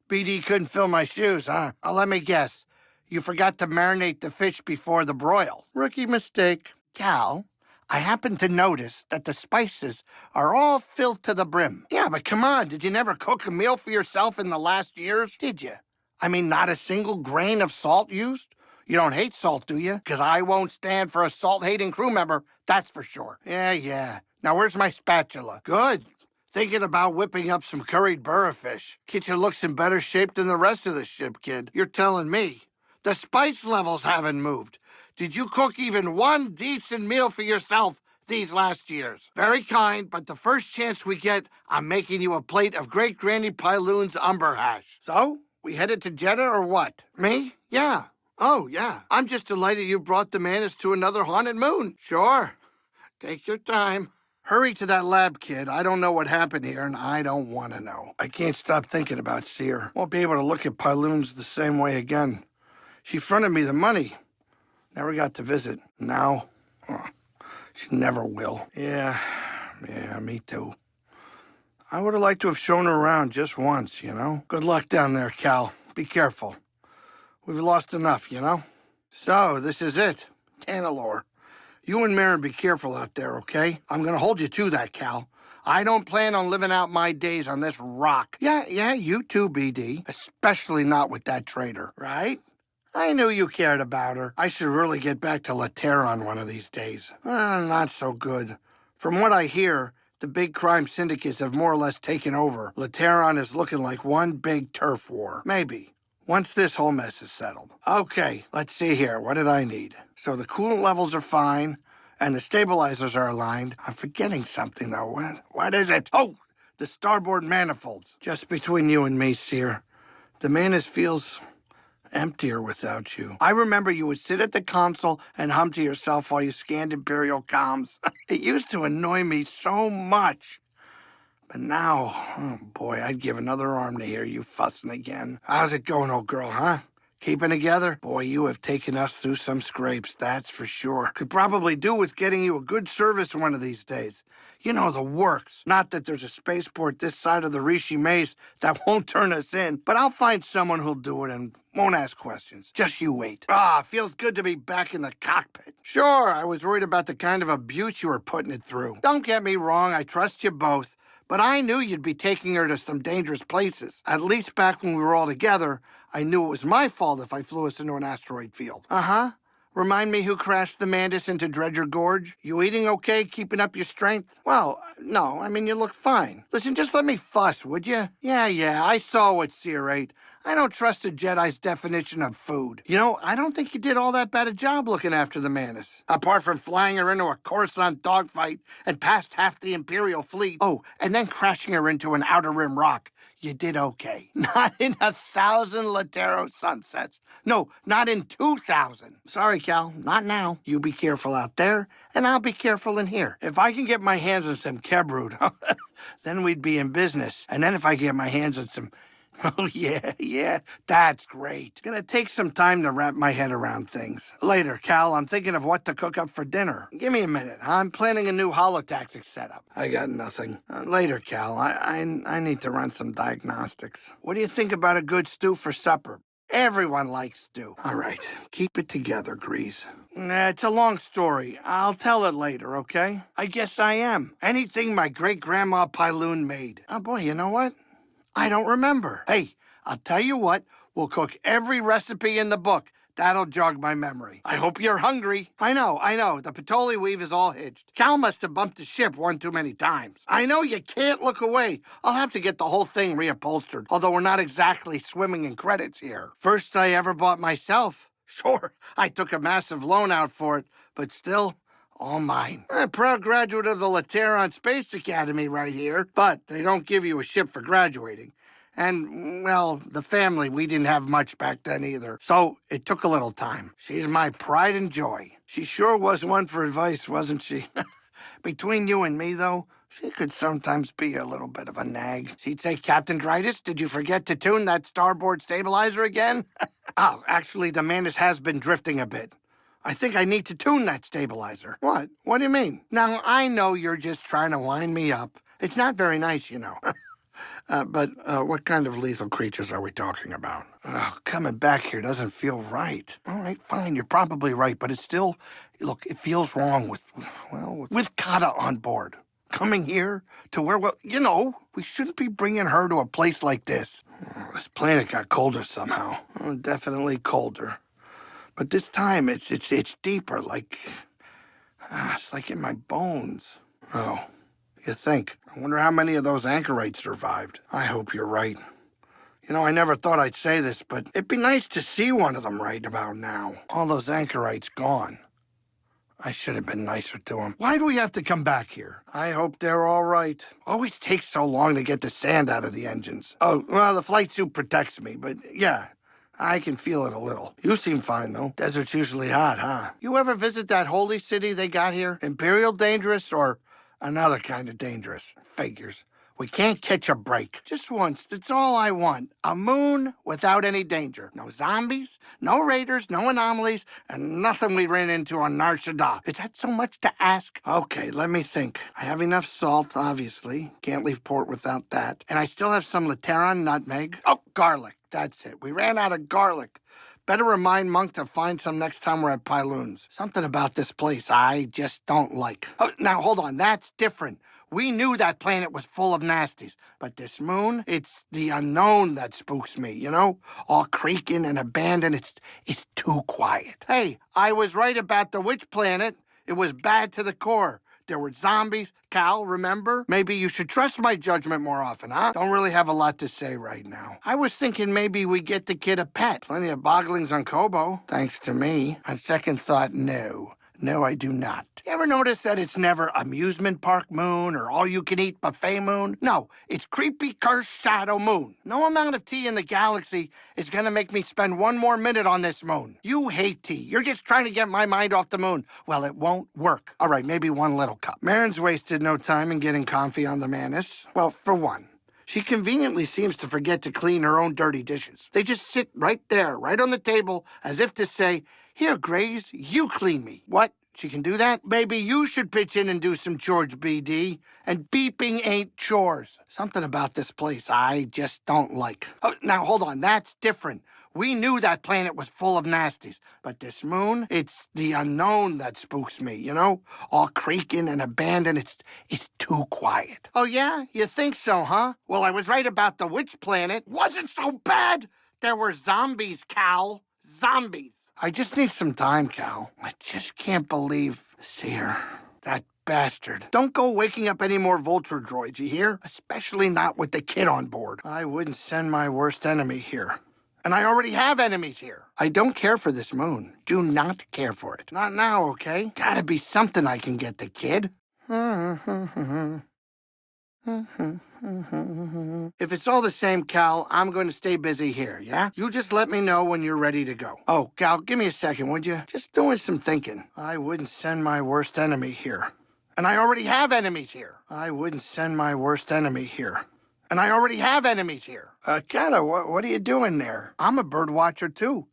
BD couldn't fill my shoes, huh? Let me guess. You forgot to marinate the fish before the broil. Rookie mistake. Cal, I happen to notice that the spices are all filled to the brim. Yeah, but come on, did you never cook a meal for yourself in the last years? Did you? I mean, not a single grain of salt used? You don't hate salt, do you? Because I won't stand for a salt-hating crew member, that's for sure. Yeah. Now, where's my spatula? Good. Thinking about whipping up some curried burrafish. Kitchen looks in better shape than the rest of the ship, kid. You're telling me. The spice levels haven't moved. Did you cook even one decent meal for yourself these last years? Very kind, but the first chance we get, I'm making you a plate of Great Granny Pyloon's umber hash. So, we headed to Jeddah or what? Me? Yeah. Oh, yeah. I'm just delighted you brought the Manus to another haunted moon. Sure. Take your time. Hurry to that lab, kid. I don't know what happened here, and I don't want to know. I can't stop thinking about Seer. Won't be able to look at Pyloon's the same way again. She fronted me the money. Never got to visit. Now, she never will. Yeah, me too. I would have liked to have shown her around just once, you know? Good luck down there, Cal. Be careful. We've lost enough, you know? So, this is it. Tanalore. You and Marin be careful out there, okay? I'm gonna hold you to that, Cal. I don't plan on living out my days on this rock. Yeah, you too, BD. Especially not with that traitor, right? I knew you cared about her. I should really get back to Lateron one of these days. Not so good. From what I hear, the big crime syndicates have more or less taken over. Lateron is looking like one big turf war. Maybe. Once this whole mess is settled. Okay, let's see here. What did I need? So the coolant levels are fine, and the stabilizers are aligned. I'm forgetting something, though. What is it? Oh, the starboard manifolds. Just between you and me, Seer. The Manus feels emptier without you. I remember you would sit at the console and hum to yourself while you scanned Imperial comms. It used to annoy me so much. But now, oh boy, I'd give another arm to hear you fussing again. How's it going, old girl, huh? Keeping together? Boy, you have taken us through some scrapes, that's for sure. Could probably do with getting you a good service one of these days. You know, the works. Not that there's a spaceport this side of the Rishi Maze that won't turn us in, but I'll find someone who'll do it and won't ask questions. Just you wait. Feels good to be back in the cockpit. Sure, I was worried about the kind of abuse you were putting it through. Don't get me wrong, I trust you both. But I knew you'd be taking her to some dangerous places. At least back when we were all together, I knew it was my fault if I flew us into an asteroid field. Uh-huh. Remind me who crashed the Mantis into Dredger Gorge? You eating okay, keeping up your strength? Well, no, I mean, you look fine. Listen, just let me fuss, would you? Yeah, I saw what Seer ate. I don't trust a Jedi's definition of food. You know, I don't think you did all that bad a job looking after the Mantis. Apart from flying her into a Coruscant dogfight and past half the Imperial fleet. Oh, and then crashing her into an Outer Rim rock. You did okay. Not in 1,000 Latero sunsets. No, not in 2,000. Sorry, Cal, not now. You be careful out there, and I'll be careful in here. If I can get my hands on some Kebrud, then we'd be in business. And then if I get my hands on some... Oh, yeah, that's great. Gonna take some time to wrap my head around things. Later, Cal, I'm thinking of what to cook up for dinner. Give me a minute. I'm planning a new holotactic setup. I got nothing. Later, Cal, I need to run some diagnostics. What do you think about a good stew for supper? Everyone likes stew. All right, keep it together, Greez. It's a long story. I'll tell it later, okay? I guess I am. Anything my great-grandma Pyloon made. Oh, boy, you know what? I don't remember. Hey, I'll tell you what, we'll cook every recipe in the book. That'll jog my memory. I hope you're hungry. I know. The Patoli weave is all hitched. Cal must have bumped the ship one too many times. I know you can't look away. I'll have to get the whole thing reupholstered, although we're not exactly swimming in credits here. First I ever bought myself. Sure, I took a massive loan out for it, but still... all mine. A proud graduate of the Lateron Space Academy right here, but they don't give you a ship for graduating. And, well, the family, we didn't have much back then either. So it took a little time. She's my pride and joy. She sure was one for advice, wasn't she? Between you and me, though, she could sometimes be a little bit of a nag. She'd say, Captain Dritus, did you forget to tune that starboard stabilizer again? Oh, actually, the Mantis has been drifting a bit. I think I need to tune that stabilizer. What? What do you mean? Now, I know you're just trying to wind me up. It's not very nice, you know. But what kind of lethal creatures are we talking about? Oh, coming back here doesn't feel right. All right, fine, you're probably right, but it's still, look, it feels wrong with Kata on board. Coming here to where, well, you know, we shouldn't be bringing her to a place like this. Oh, this planet got colder somehow. Oh, definitely colder. But this time it's deeper, like, it's like in my bones. Oh. You think. I wonder how many of those anchorites survived. I hope you're right. You know, I never thought I'd say this, but it'd be nice to see one of them right about now. All those anchorites gone. I should have been nicer to them. Why do we have to come back here? I hope they're all right. Always takes so long to get the sand out of the engines. Oh, well, the flight suit protects me, but yeah, I can feel it a little. You seem fine, though. Desert's usually hot, huh? You ever visit that holy city they got here? Imperial dangerous or another kind of dangerous? Figures. We can't catch a break. Just once, that's all I want. A moon without any danger. No zombies, no raiders, no anomalies, and nothing we ran into on Nar Shaddaa. Is that so much to ask? Okay, let me think. I have enough salt, obviously. Can't leave port without that. And I still have some Lateran nutmeg. Oh, garlic. That's it. We ran out of garlic. Better remind Monk to find some next time we're at Pyloon's. Something about this place I just don't like. Oh, now, hold on. That's different. We knew that planet was full of nasties. But this moon, it's the unknown that spooks me, you know? All creaking and abandoned. It's too quiet. Hey, I was right about the witch planet. It was bad to the core. There were zombies. Cal, remember? Maybe you should trust my judgment more often, huh? Don't really have a lot to say right now. I was thinking maybe we get the kid a pet. Plenty of boglings on Kobo, thanks to me. On second thought, no. No, I do not. You ever notice that it's never amusement park moon or all-you-can-eat buffet moon? No, it's creepy, cursed shadow moon. No amount of tea in the galaxy is gonna make me spend one more minute on this moon. You hate tea. You're just trying to get my mind off the moon. Well, it won't work. All right, maybe one little cup. Marin's wasted no time in getting comfy on the Mantis. Well, for one, she conveniently seems to forget to clean her own dirty dishes. They just sit right there, right on the table, as if to say, here, Greez, you clean me. What? She can do that? Maybe you should pitch in and do some chores, BD. And beeping ain't chores. Something about this place I just don't like. Oh, now, hold on. That's different. We knew that planet was full of nasties. But this moon, it's the unknown that spooks me, you know? All creaking and abandoned. It's too quiet. Oh, yeah? You think so, huh? Well, I was right about the witch planet. Wasn't so bad. There were zombies, Cal. Zombies. I just need some time, Cal. I just can't believe Seer. That bastard. Don't go waking up any more vulture droids, you hear? Especially not with the kid on board. I wouldn't send my worst enemy here. And I already have enemies here. I don't care for this moon. Do not care for it. Not now, okay? Gotta be something I can get the kid. If it's all the same, Cal, I'm going to stay busy here, yeah? You just let me know when you're ready to go. Oh, Cal, give me a second, would you? Just doing some thinking. I wouldn't send my worst enemy here. And I already have enemies here. I wouldn't send my worst enemy here. And I already have enemies here. Kata, what are you doing there? I'm a bird watcher, too.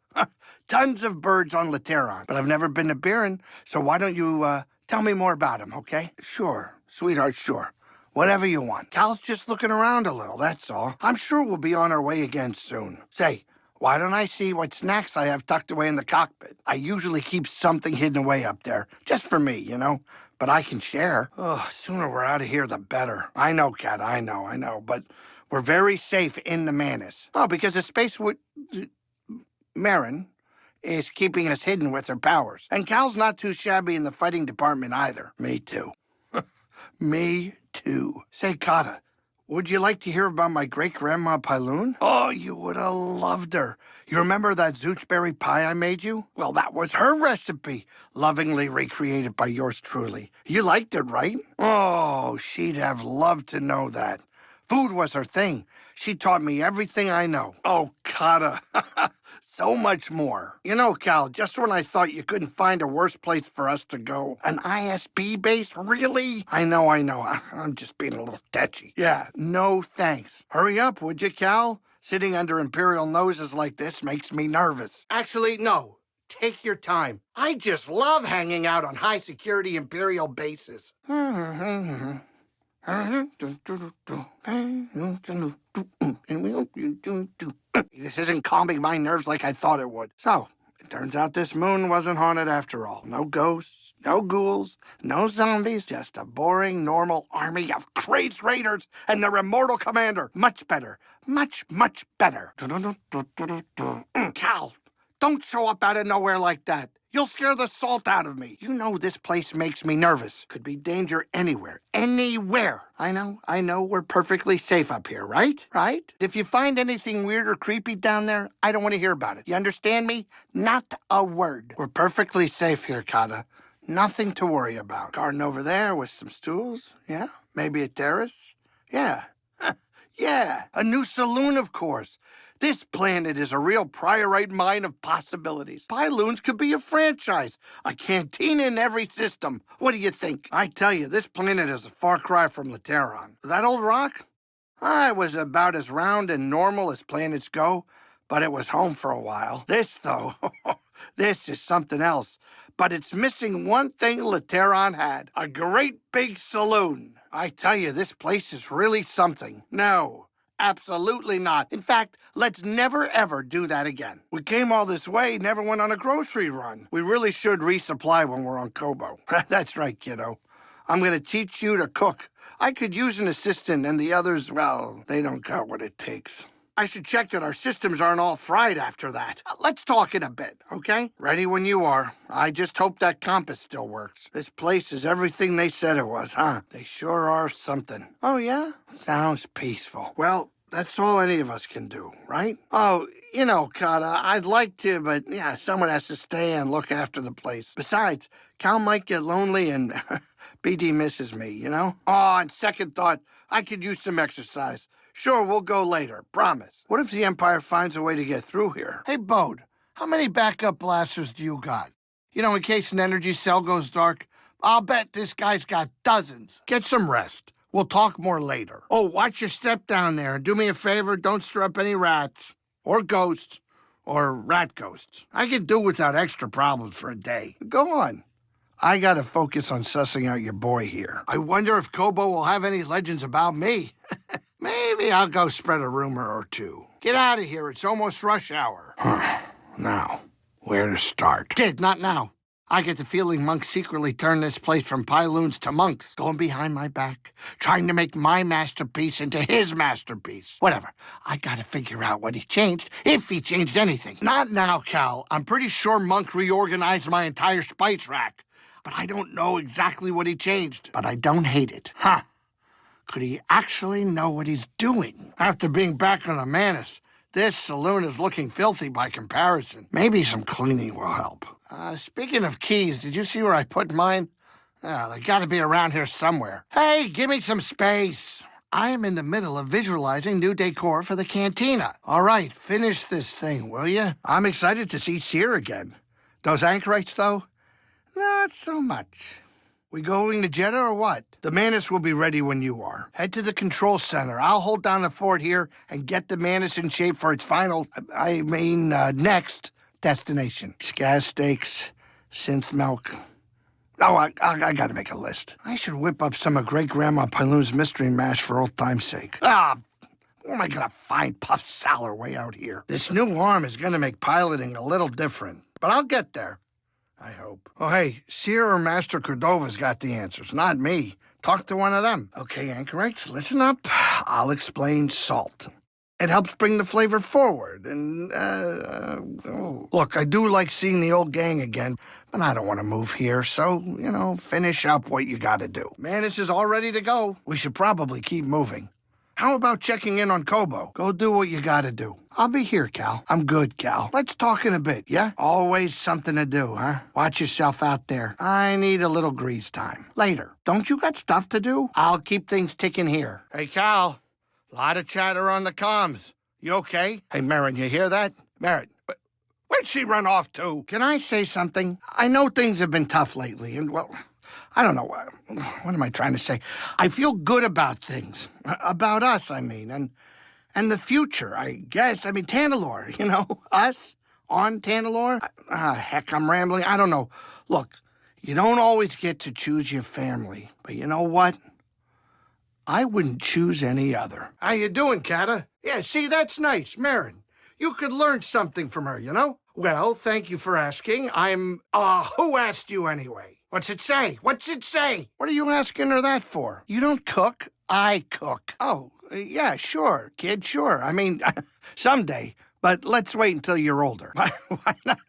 Tons of birds on Lateran, but I've never been to Biran, so why don't you, tell me more about him, okay? Sure, sweetheart, sure. Whatever you want. Cal's just looking around a little, that's all. I'm sure we'll be on our way again soon. Say, why don't I see what snacks I have tucked away in the cockpit? I usually keep something hidden away up there, just for me, you know? But I can share. Oh, sooner we're out of here, the better. I know, Kat, I know, but we're very safe in the Mantis. Oh, because the space Marin is keeping us hidden with her powers. And Cal's not too shabby in the fighting department either. Me too. Me too. Say, Kata, would you like to hear about my great-grandma Pyloon? Oh, you would have loved her. You remember that zoochberry pie I made you? Well, that was her recipe, lovingly recreated by yours truly. You liked it, right? Oh, she'd have loved to know that. Food was her thing. She taught me everything I know. Oh, Kata. So much more. You know, Cal, just when I thought you couldn't find a worse place for us to go, an ISB base, really? I know. I'm just being a little tetchy. Yeah, no thanks. Hurry up, would you, Cal? Sitting under Imperial noses like this makes me nervous. Actually, no. Take your time. I just love hanging out on high-security Imperial bases. This isn't calming my nerves like I thought it would. So, it turns out this moon wasn't haunted after all. No ghosts, no ghouls, no zombies, just a boring, normal army of crazed raiders and their immortal commander. Much better. Much, much better. Cal, don't show up out of nowhere like that. You'll scare the salt out of me. You know this place makes me nervous. Could be danger anywhere. Anywhere. I know we're perfectly safe up here, right? Right? If you find anything weird or creepy down there, I don't want to hear about it. You understand me? Not a word. We're perfectly safe here, Kata. Nothing to worry about. Garden over there with some stools. Yeah? Maybe a terrace? Yeah. Yeah. A new saloon, of course. This planet is a real priorite mine of possibilities. Pyloons could be a franchise, a cantina in every system. What do you think? I tell you, this planet is a far cry from Lateron. That old rock? It was about as round and normal as planets go, but it was home for a while. This, though, this is something else. But it's missing one thing Lateron had, a great big saloon. I tell you, this place is really something. No. Absolutely not. In fact, let's never, ever do that again. We came all this way, never went on a grocery run. We really should resupply when we're on Kobo. That's right, kiddo. I'm going to teach you to cook. I could use an assistant, and the others, well, they don't got what it takes. I should check that our systems aren't all fried after that. Let's talk in a bit, okay? Ready when you are. I just hope that compass still works. This place is everything they said it was, huh? They sure are something. Oh, yeah? Sounds peaceful. Well, that's all any of us can do, right? Oh, you know, Kata, I'd like to, but yeah, someone has to stay and look after the place. Besides, Cal might get lonely and BD misses me, you know? Oh, on second thought, I could use some exercise. Sure, we'll go later, promise. What if the Empire finds a way to get through here? Hey, Bode, how many backup blasters do you got? You know, in case an energy cell goes dark, I'll bet this guy's got dozens. Get some rest. We'll talk more later. Oh, watch your step down there, and do me a favor, don't stir up any rats. Or ghosts. Or rat ghosts. I could do without extra problems for a day. Go on. I gotta focus on sussing out your boy here. I wonder if Kobo will have any legends about me. Maybe I'll go spread a rumor or two. Get out of here, it's almost rush hour. Now, where to start? Kid, not now. I get the feeling monks secretly turned this place from Pyloons to monks, going behind my back, trying to make my masterpiece into his masterpiece. Whatever. I gotta figure out what he changed, if he changed anything. Not now, Cal. I'm pretty sure Monk reorganized my entire spice rack. But I don't know exactly what he changed. But I don't hate it. Huh. Could he actually know what he's doing? After being back on the Manus, this saloon is looking filthy by comparison. Maybe some cleaning will help. Speaking of keys, did you see where I put mine? They gotta be around here somewhere. Hey, give me some space. I am in the middle of visualizing new decor for the cantina. All right, finish this thing, will you? I'm excited to see Seer again. Those anchorites, though? Not so much. We going to Jedi or what? The Manus will be ready when you are. Head to the control center. I'll hold down the fort here and get the Manus in shape for its final, next destination. Gas steaks, synth milk. Oh, I gotta make a list. I should whip up some of Great-Grandma Pyloon's mystery mash for old time's sake. Where am I gonna find puffed salad way out here? This new arm is gonna make piloting a little different, but I'll get there. I hope. Oh, hey, Seer or Master Cordova's got the answers, not me. Talk to one of them. Okay, anchorites, listen up. I'll explain salt. It helps bring the flavor forward, and, Look, I do like seeing the old gang again, but I don't want to move here, so, finish up what you gotta do. Manus is all ready to go. We should probably keep moving. How about checking in on Kobo? Go do what you gotta do. I'll be here, Cal. I'm good, Cal. Let's talk in a bit, yeah? Always something to do, huh? Watch yourself out there. I need a little Greez time. Later. Don't you got stuff to do? I'll keep things ticking here. Hey, Cal. A lot of chatter on the comms. You okay? Hey, Marin, you hear that? Marin, where'd she run off to? Can I say something? I know things have been tough lately, and, well, I don't know. What am I trying to say? I feel good about things. About us, I mean, and the future, I guess. I mean, Tantalor, us on Tantalor. Heck, I'm rambling. I don't know. Look, you don't always get to choose your family, but you know what? I wouldn't choose any other. How you doing, Kata? Yeah, see, that's nice, Marin. You could learn something from her, Well, thank you for asking. Who asked you anyway? What's it say? What's it say? What are you asking her that for? You don't cook. I cook. Oh, yeah, sure, kid, sure. I mean, someday. But let's wait until you're older. Why not?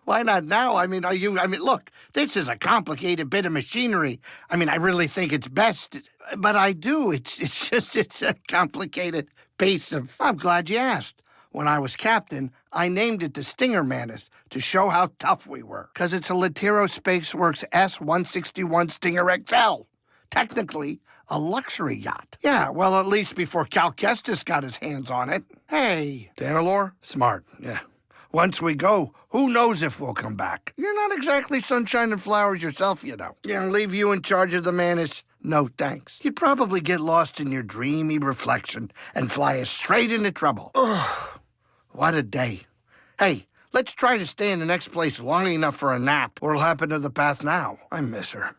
Why not now? I mean, look, this is a complicated bit of machinery. I mean, I really think it's best. But I do. It's a complicated piece of... I'm glad you asked. When I was captain, I named it the Stinger Mantis to show how tough we were. Because it's a Latero Spaceworks S-161 Stinger XL. Technically, a luxury yacht. Yeah, well, at least before Cal Kestis got his hands on it. Hey, Tantalor? Smart, yeah. Once we go, who knows if we'll come back? You're not exactly sunshine and flowers yourself, leave you in charge of the Mantis? No thanks. You'd probably get lost in your dreamy reflection and fly us straight into trouble. Ugh, what a day. Hey, let's try to stay in the next place long enough for a nap. What'll happen to the path now? I miss her.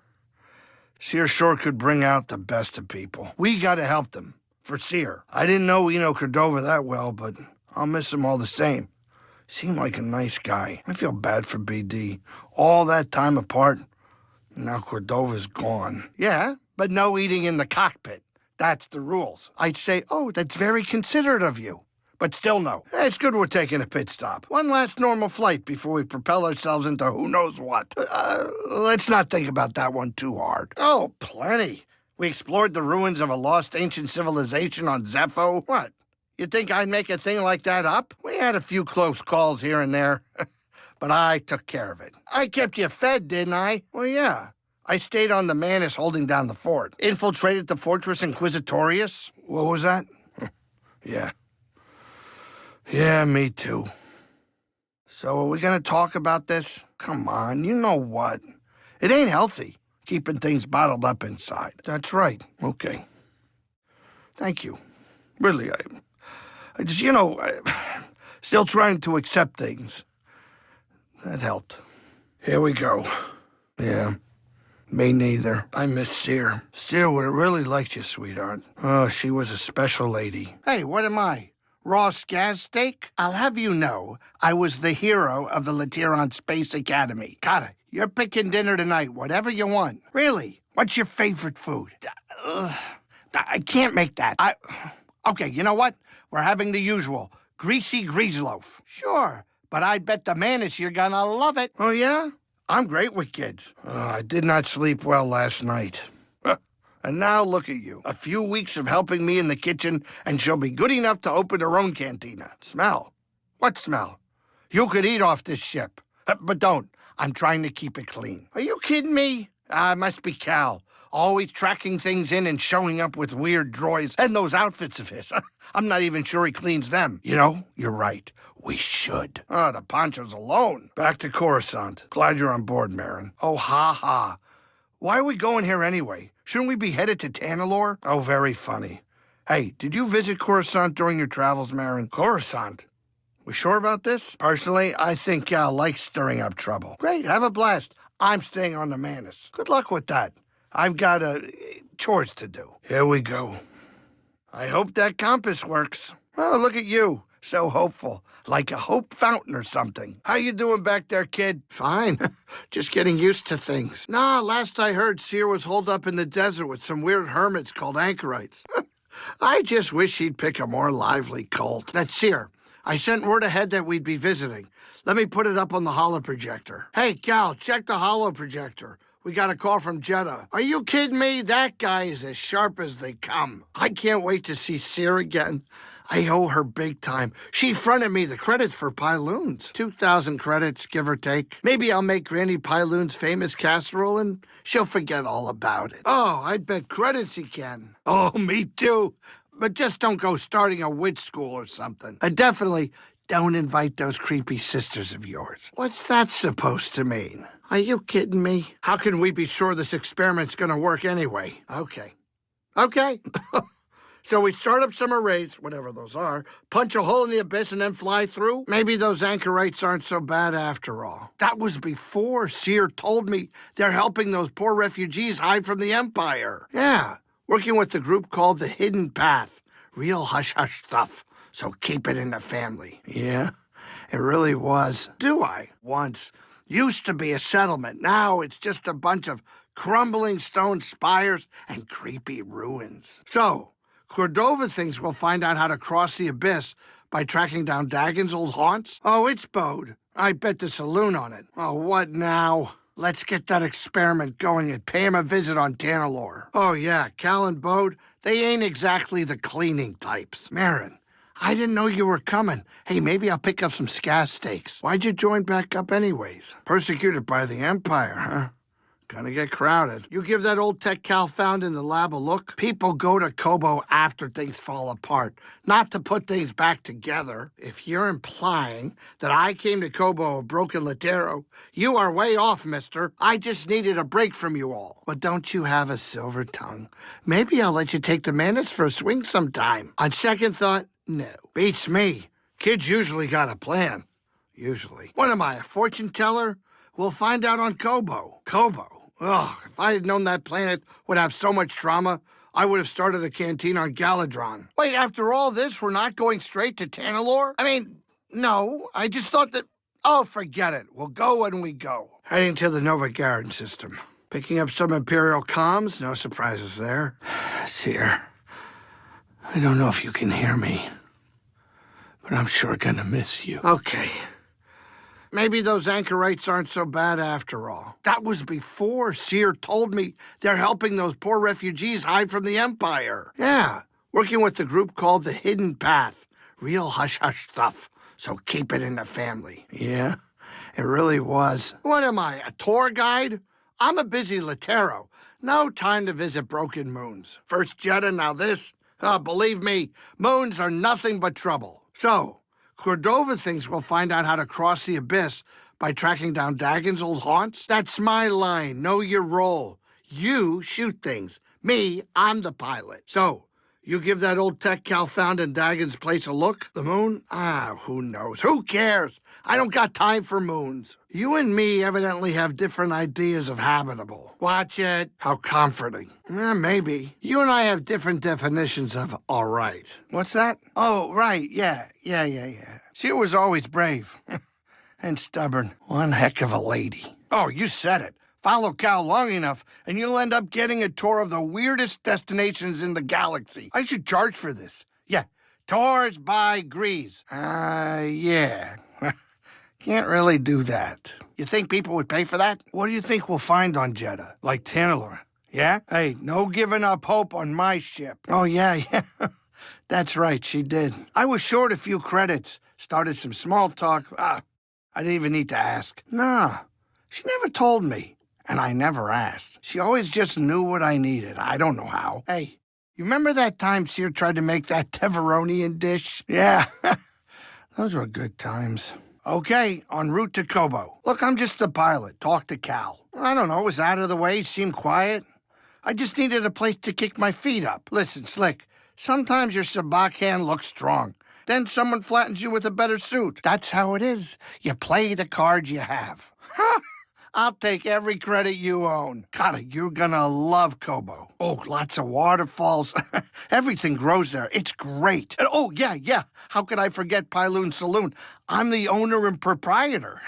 Seer sure could bring out the best of people. We gotta help them. For Seer. I didn't know Eno Cordova that well, but I'll miss him all the same. Seemed like a nice guy. I feel bad for BD. All that time apart, now Cordova's gone. Yeah, but no eating in the cockpit. That's the rules. I'd say, oh, that's very considerate of you. But still no. It's good we're taking a pit stop. One last normal flight before we propel ourselves into who knows what. Let's not think about that one too hard. Oh, plenty. We explored the ruins of a lost ancient civilization on Zepho. What? You think I'd make a thing like that up? We had a few close calls here and there, but I took care of it. I kept you fed, didn't I? Well, yeah. I stayed on the Mantis holding down the fort. Infiltrated the Fortress Inquisitorius. What was that? Yeah. Yeah, me too. So are we gonna talk about this? Come on, you know what? It ain't healthy, keeping things bottled up inside. That's right. Okay. Thank you. Really, I just, still trying to accept things. That helped. Here we go. Yeah, me neither. I miss Seer. Seer would have really liked you, sweetheart. Oh, she was a special lady. Hey, what am I? Raw scaz steak? I'll have you know, I was the hero of the Lateron Space Academy. Kata, you're picking dinner tonight, whatever you want. Really? What's your favorite food? I can't make that. Okay, you know what? We're having the usual. Greasy Greez loaf. Sure, but I bet the Mantis you're gonna love it. Oh, yeah? I'm great with kids. I did not sleep well last night. And now look at you. A few weeks of helping me in the kitchen, and she'll be good enough to open her own cantina. Smell? What smell? You could eat off this ship. But don't. I'm trying to keep it clean. Are you kidding me? It must be Cal. Always tracking things in and showing up with weird droids and those outfits of his. I'm not even sure he cleans them. You're right. We should. Oh, the ponchos alone. Back to Coruscant. Glad you're on board, Marin. Oh, ha. Why are we going here anyway? Shouldn't we be headed to Tantalor? Oh, very funny. Hey, did you visit Coruscant during your travels, Marin? Coruscant? We sure about this? Personally, I think Cal likes stirring up trouble. Great, have a blast. I'm staying on the Mantis. Good luck with that. I've got chores to do. Here we go. I hope that compass works. Oh, look at you. So hopeful. Like a hope fountain or something. How you doing back there, kid? Fine. Just getting used to things. Nah, last I heard, Seer was holed up in the desert with some weird hermits called anchorites. I just wish he'd pick a more lively cult. That's Seer. I sent word ahead that we'd be visiting. Let me put it up on the holo projector. Hey, Cal, check the holo projector. We got a call from Jedi. Are you kidding me? That guy is as sharp as they come. I can't wait to see Seer again. I owe her big time. She fronted me the credits for Pyloons. 2,000 credits, give or take. Maybe I'll make Granny Pyloon's famous casserole and she'll forget all about it. Oh, I bet credits he can. Oh, me too. But just don't go starting a witch school or something. And definitely don't invite those creepy sisters of yours. What's that supposed to mean? Are you kidding me? How can we be sure this experiment's gonna work anyway? Okay. So we start up some arrays, whatever those are, punch a hole in the abyss and then fly through? Maybe those anchorites aren't so bad after all. That was before Seer told me they're helping those poor refugees hide from the Empire. Yeah, working with the group called the Hidden Path. Real hush-hush stuff, so keep it in the family. Yeah, it really was. Do I? Once. Used to be a settlement. Now it's just a bunch of crumbling stone spires and creepy ruins. So, Cordova thinks we'll find out how to cross the abyss by tracking down Dagon's old haunts? Oh, it's Bode. I bet the saloon on it. Oh, what now? Let's get that experiment going and pay him a visit on Tanalorr. Oh, yeah, Cal and Bode, they ain't exactly the cleaning types. Marin, I didn't know you were coming. Hey, maybe I'll pick up some scaz steaks. Why'd you join back up anyways? Persecuted by the Empire, huh? Gonna get crowded. You give that old tech Cal found in the lab a look? People go to Kobo after things fall apart, not to put things back together. If you're implying that I came to Kobo a broken Latero, you are way off, mister. I just needed a break from you all. But don't you have a silver tongue? Maybe I'll let you take the Manus for a swing sometime. On second thought, no. Beats me. Kids usually got a plan. Usually. What am I, a fortune teller? We'll find out on Kobo. Kobo? Ugh, if I had known that planet would have so much drama, I would have started a canteen on Galadron. Wait, after all this, we're not going straight to Tanalorr? I mean, no, I just thought that... Oh, forget it. We'll go when we go. Heading to the Nova Garden system. Picking up some Imperial comms, no surprises there. Seer, I don't know if you can hear me, but I'm sure gonna miss you. Okay. Maybe those anchorites aren't so bad after all. That was before Seer told me they're helping those poor refugees hide from the Empire. Yeah, working with the group called the Hidden Path. Real hush-hush stuff, so keep it in the family. Yeah, it really was. What am I, a tour guide? I'm a busy Latero. No time to visit broken moons. First Jedi, now this. Believe me, moons are nothing but trouble. So, Cordova thinks we'll find out how to cross the abyss by tracking down Dagon's old haunts? That's my line. Know your role. You shoot things. Me, I'm the pilot. So, you give that old tech Cal found in Dagon's place a look? The moon? Who knows? Who cares? I don't got time for moons. You and me evidently have different ideas of habitable. Watch it. How comforting. Maybe. You and I have different definitions of all right. What's that? Oh, right. Yeah. She was always brave. And stubborn. One heck of a lady. Oh, you said it. Follow Cal long enough, and you'll end up getting a tour of the weirdest destinations in the galaxy. I should charge for this. Yeah, tours by Greez. Yeah. Can't really do that. You think people would pay for that? What do you think we'll find on Jeddah? Like Tanalorr? Yeah? Hey, no giving up hope on my ship. Oh, yeah. That's right, she did. I was short a few credits. Started some small talk. I didn't even need to ask. Nah, she never told me. And I never asked. She always just knew what I needed. I don't know how. Hey, you remember that time Seer tried to make that Teveronian dish? Yeah, those were good times. Okay, en route to Kobo. Look, I'm just the pilot. Talk to Cal. I don't know, it was out of the way, seemed quiet. I just needed a place to kick my feet up. Listen, Slick, sometimes your sabacc hand looks strong. Then someone flattens you with a better suit. That's how it is. You play the cards you have. Ha! I'll take every credit you own. God, you're gonna love Kobo. Oh, lots of waterfalls. Everything grows there. It's great. And, oh, yeah. How could I forget Pyloon Saloon? I'm the owner and proprietor.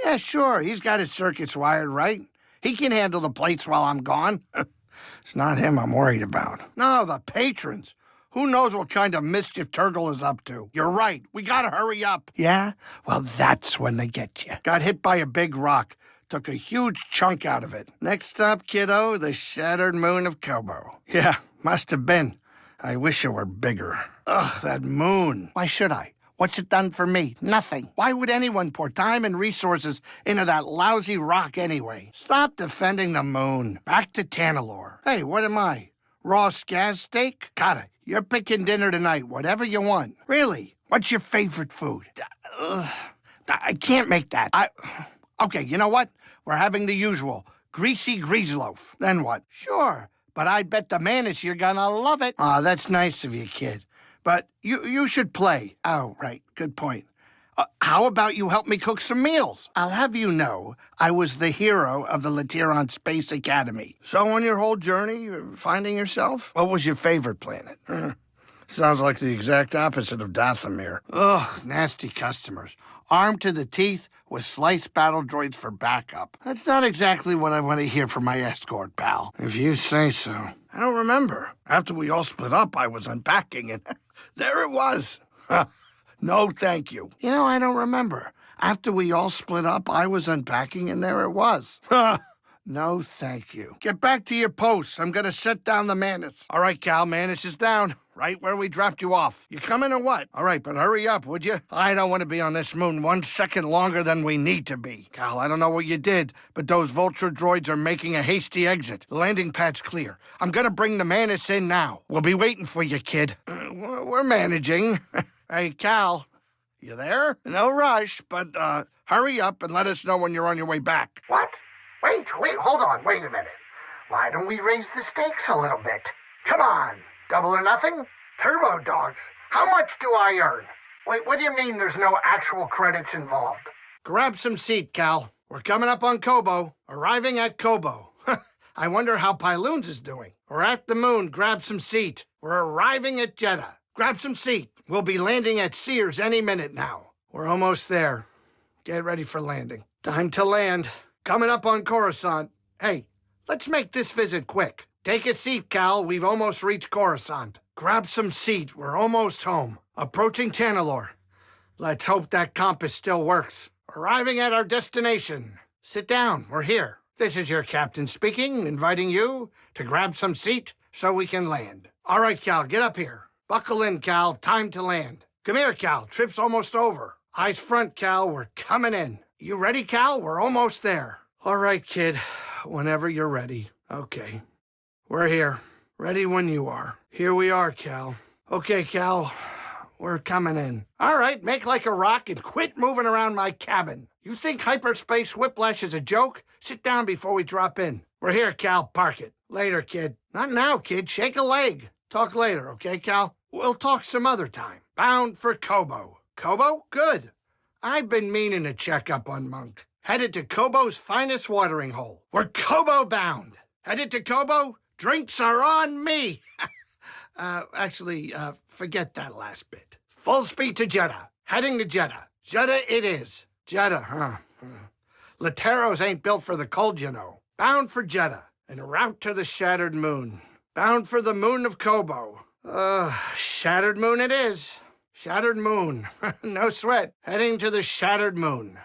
Yeah, sure. He's got his circuits wired right. He can handle the plates while I'm gone. It's not him I'm worried about. No, the patrons. Who knows what kind of mischief Turgle is up to? You're right. We gotta hurry up. Yeah? Well, that's when they get you. Got hit by a big rock. Took a huge chunk out of it. Next up, kiddo, the shattered moon of Kobo. Yeah, must have been. I wish it were bigger. Ugh, that moon. Why should I? What's it done for me? Nothing. Why would anyone pour time and resources into that lousy rock anyway? Stop defending the moon. Back to Tanalorr. Hey, what am I? Raw scaz steak? God, You're picking dinner tonight, whatever you want. Really? What's your favorite food? I can't make that. Okay, you know what? We're having the usual. Greasy Greez loaf. Then what? Sure, but I bet the Manish you're gonna love it. Aw, that's nice of you, kid. But you should play. Oh, right, good point. How about you help me cook some meals? I'll have you know, I was the hero of the Latiron Space Academy. So on your whole journey, finding yourself, what was your favorite planet? Sounds like the exact opposite of Dathomir. Ugh, nasty customers. Armed to the teeth with sliced battle droids for backup. That's not exactly what I want to hear from my escort, pal. If you say so. I don't remember. After we all split up, I was unpacking and there it was. No, thank you. You know, I don't remember. After we all split up, I was unpacking and there it was. No, thank you. Get back to your posts. I'm gonna set down the Manus. All right, Cal, Manus is down. Right where we dropped you off. You coming or what? All right, but hurry up, would you? I don't want to be on this moon 1 second longer than we need to be. Cal, I don't know what you did, but those vulture droids are making a hasty exit. The landing pad's clear. I'm gonna bring the Manus in now. We'll be waiting for you, kid. We're managing. Hey, Cal, you there? No rush, but hurry up and let us know when you're on your way back. What? Wait, hold on, wait a minute. Why don't we raise the stakes a little bit? Come on, double or nothing? Turbo Dogs, how much do I earn? Wait, what do you mean there's no actual credits involved? Grab some seat, Cal. We're coming up on Kobo, arriving at Kobo. I wonder how Pyloons is doing. We're at the moon, grab some seat. We're arriving at Jeddah. Grab some seat. We'll be landing at Sears any minute now. We're almost there. Get ready for landing. Time to land. Coming up on Coruscant. Hey, let's make this visit quick. Take a seat, Cal. We've almost reached Coruscant. Grab some seat. We're almost home. Approaching Tanalorr. Let's hope that compass still works. Arriving at our destination. Sit down. We're here. This is your captain speaking, inviting you to grab some seat so we can land. All right, Cal, get up here. Buckle in, Cal. Time to land. Come here, Cal. Trip's almost over. Eyes front, Cal. We're coming in. You ready, Cal? We're almost there. All right, kid. Whenever you're ready. Okay. We're here. Ready when you are. Here we are, Cal. Okay, Cal. We're coming in. All right, make like a rock and quit moving around my cabin. You think hyperspace whiplash is a joke? Sit down before we drop in. We're here, Cal. Park it. Later, kid. Not now, kid. Shake a leg. Talk later, okay, Cal? We'll talk some other time. Bound for Kobo. Kobo? Good. I've been meaning to check up on Monk. Headed to Kobo's finest watering hole. We're Kobo bound. Headed to Kobo? Drinks are on me. Actually, forget that last bit. Full speed to Jeddah. Heading to Jeddah. Jeddah it is. Jeddah, huh? Lateros ain't built for the cold, you know. Bound for Jeddah. En route to the shattered moon. Bound for the moon of Kobo. Shattered moon it is. Shattered moon. No sweat. Heading to the shattered moon.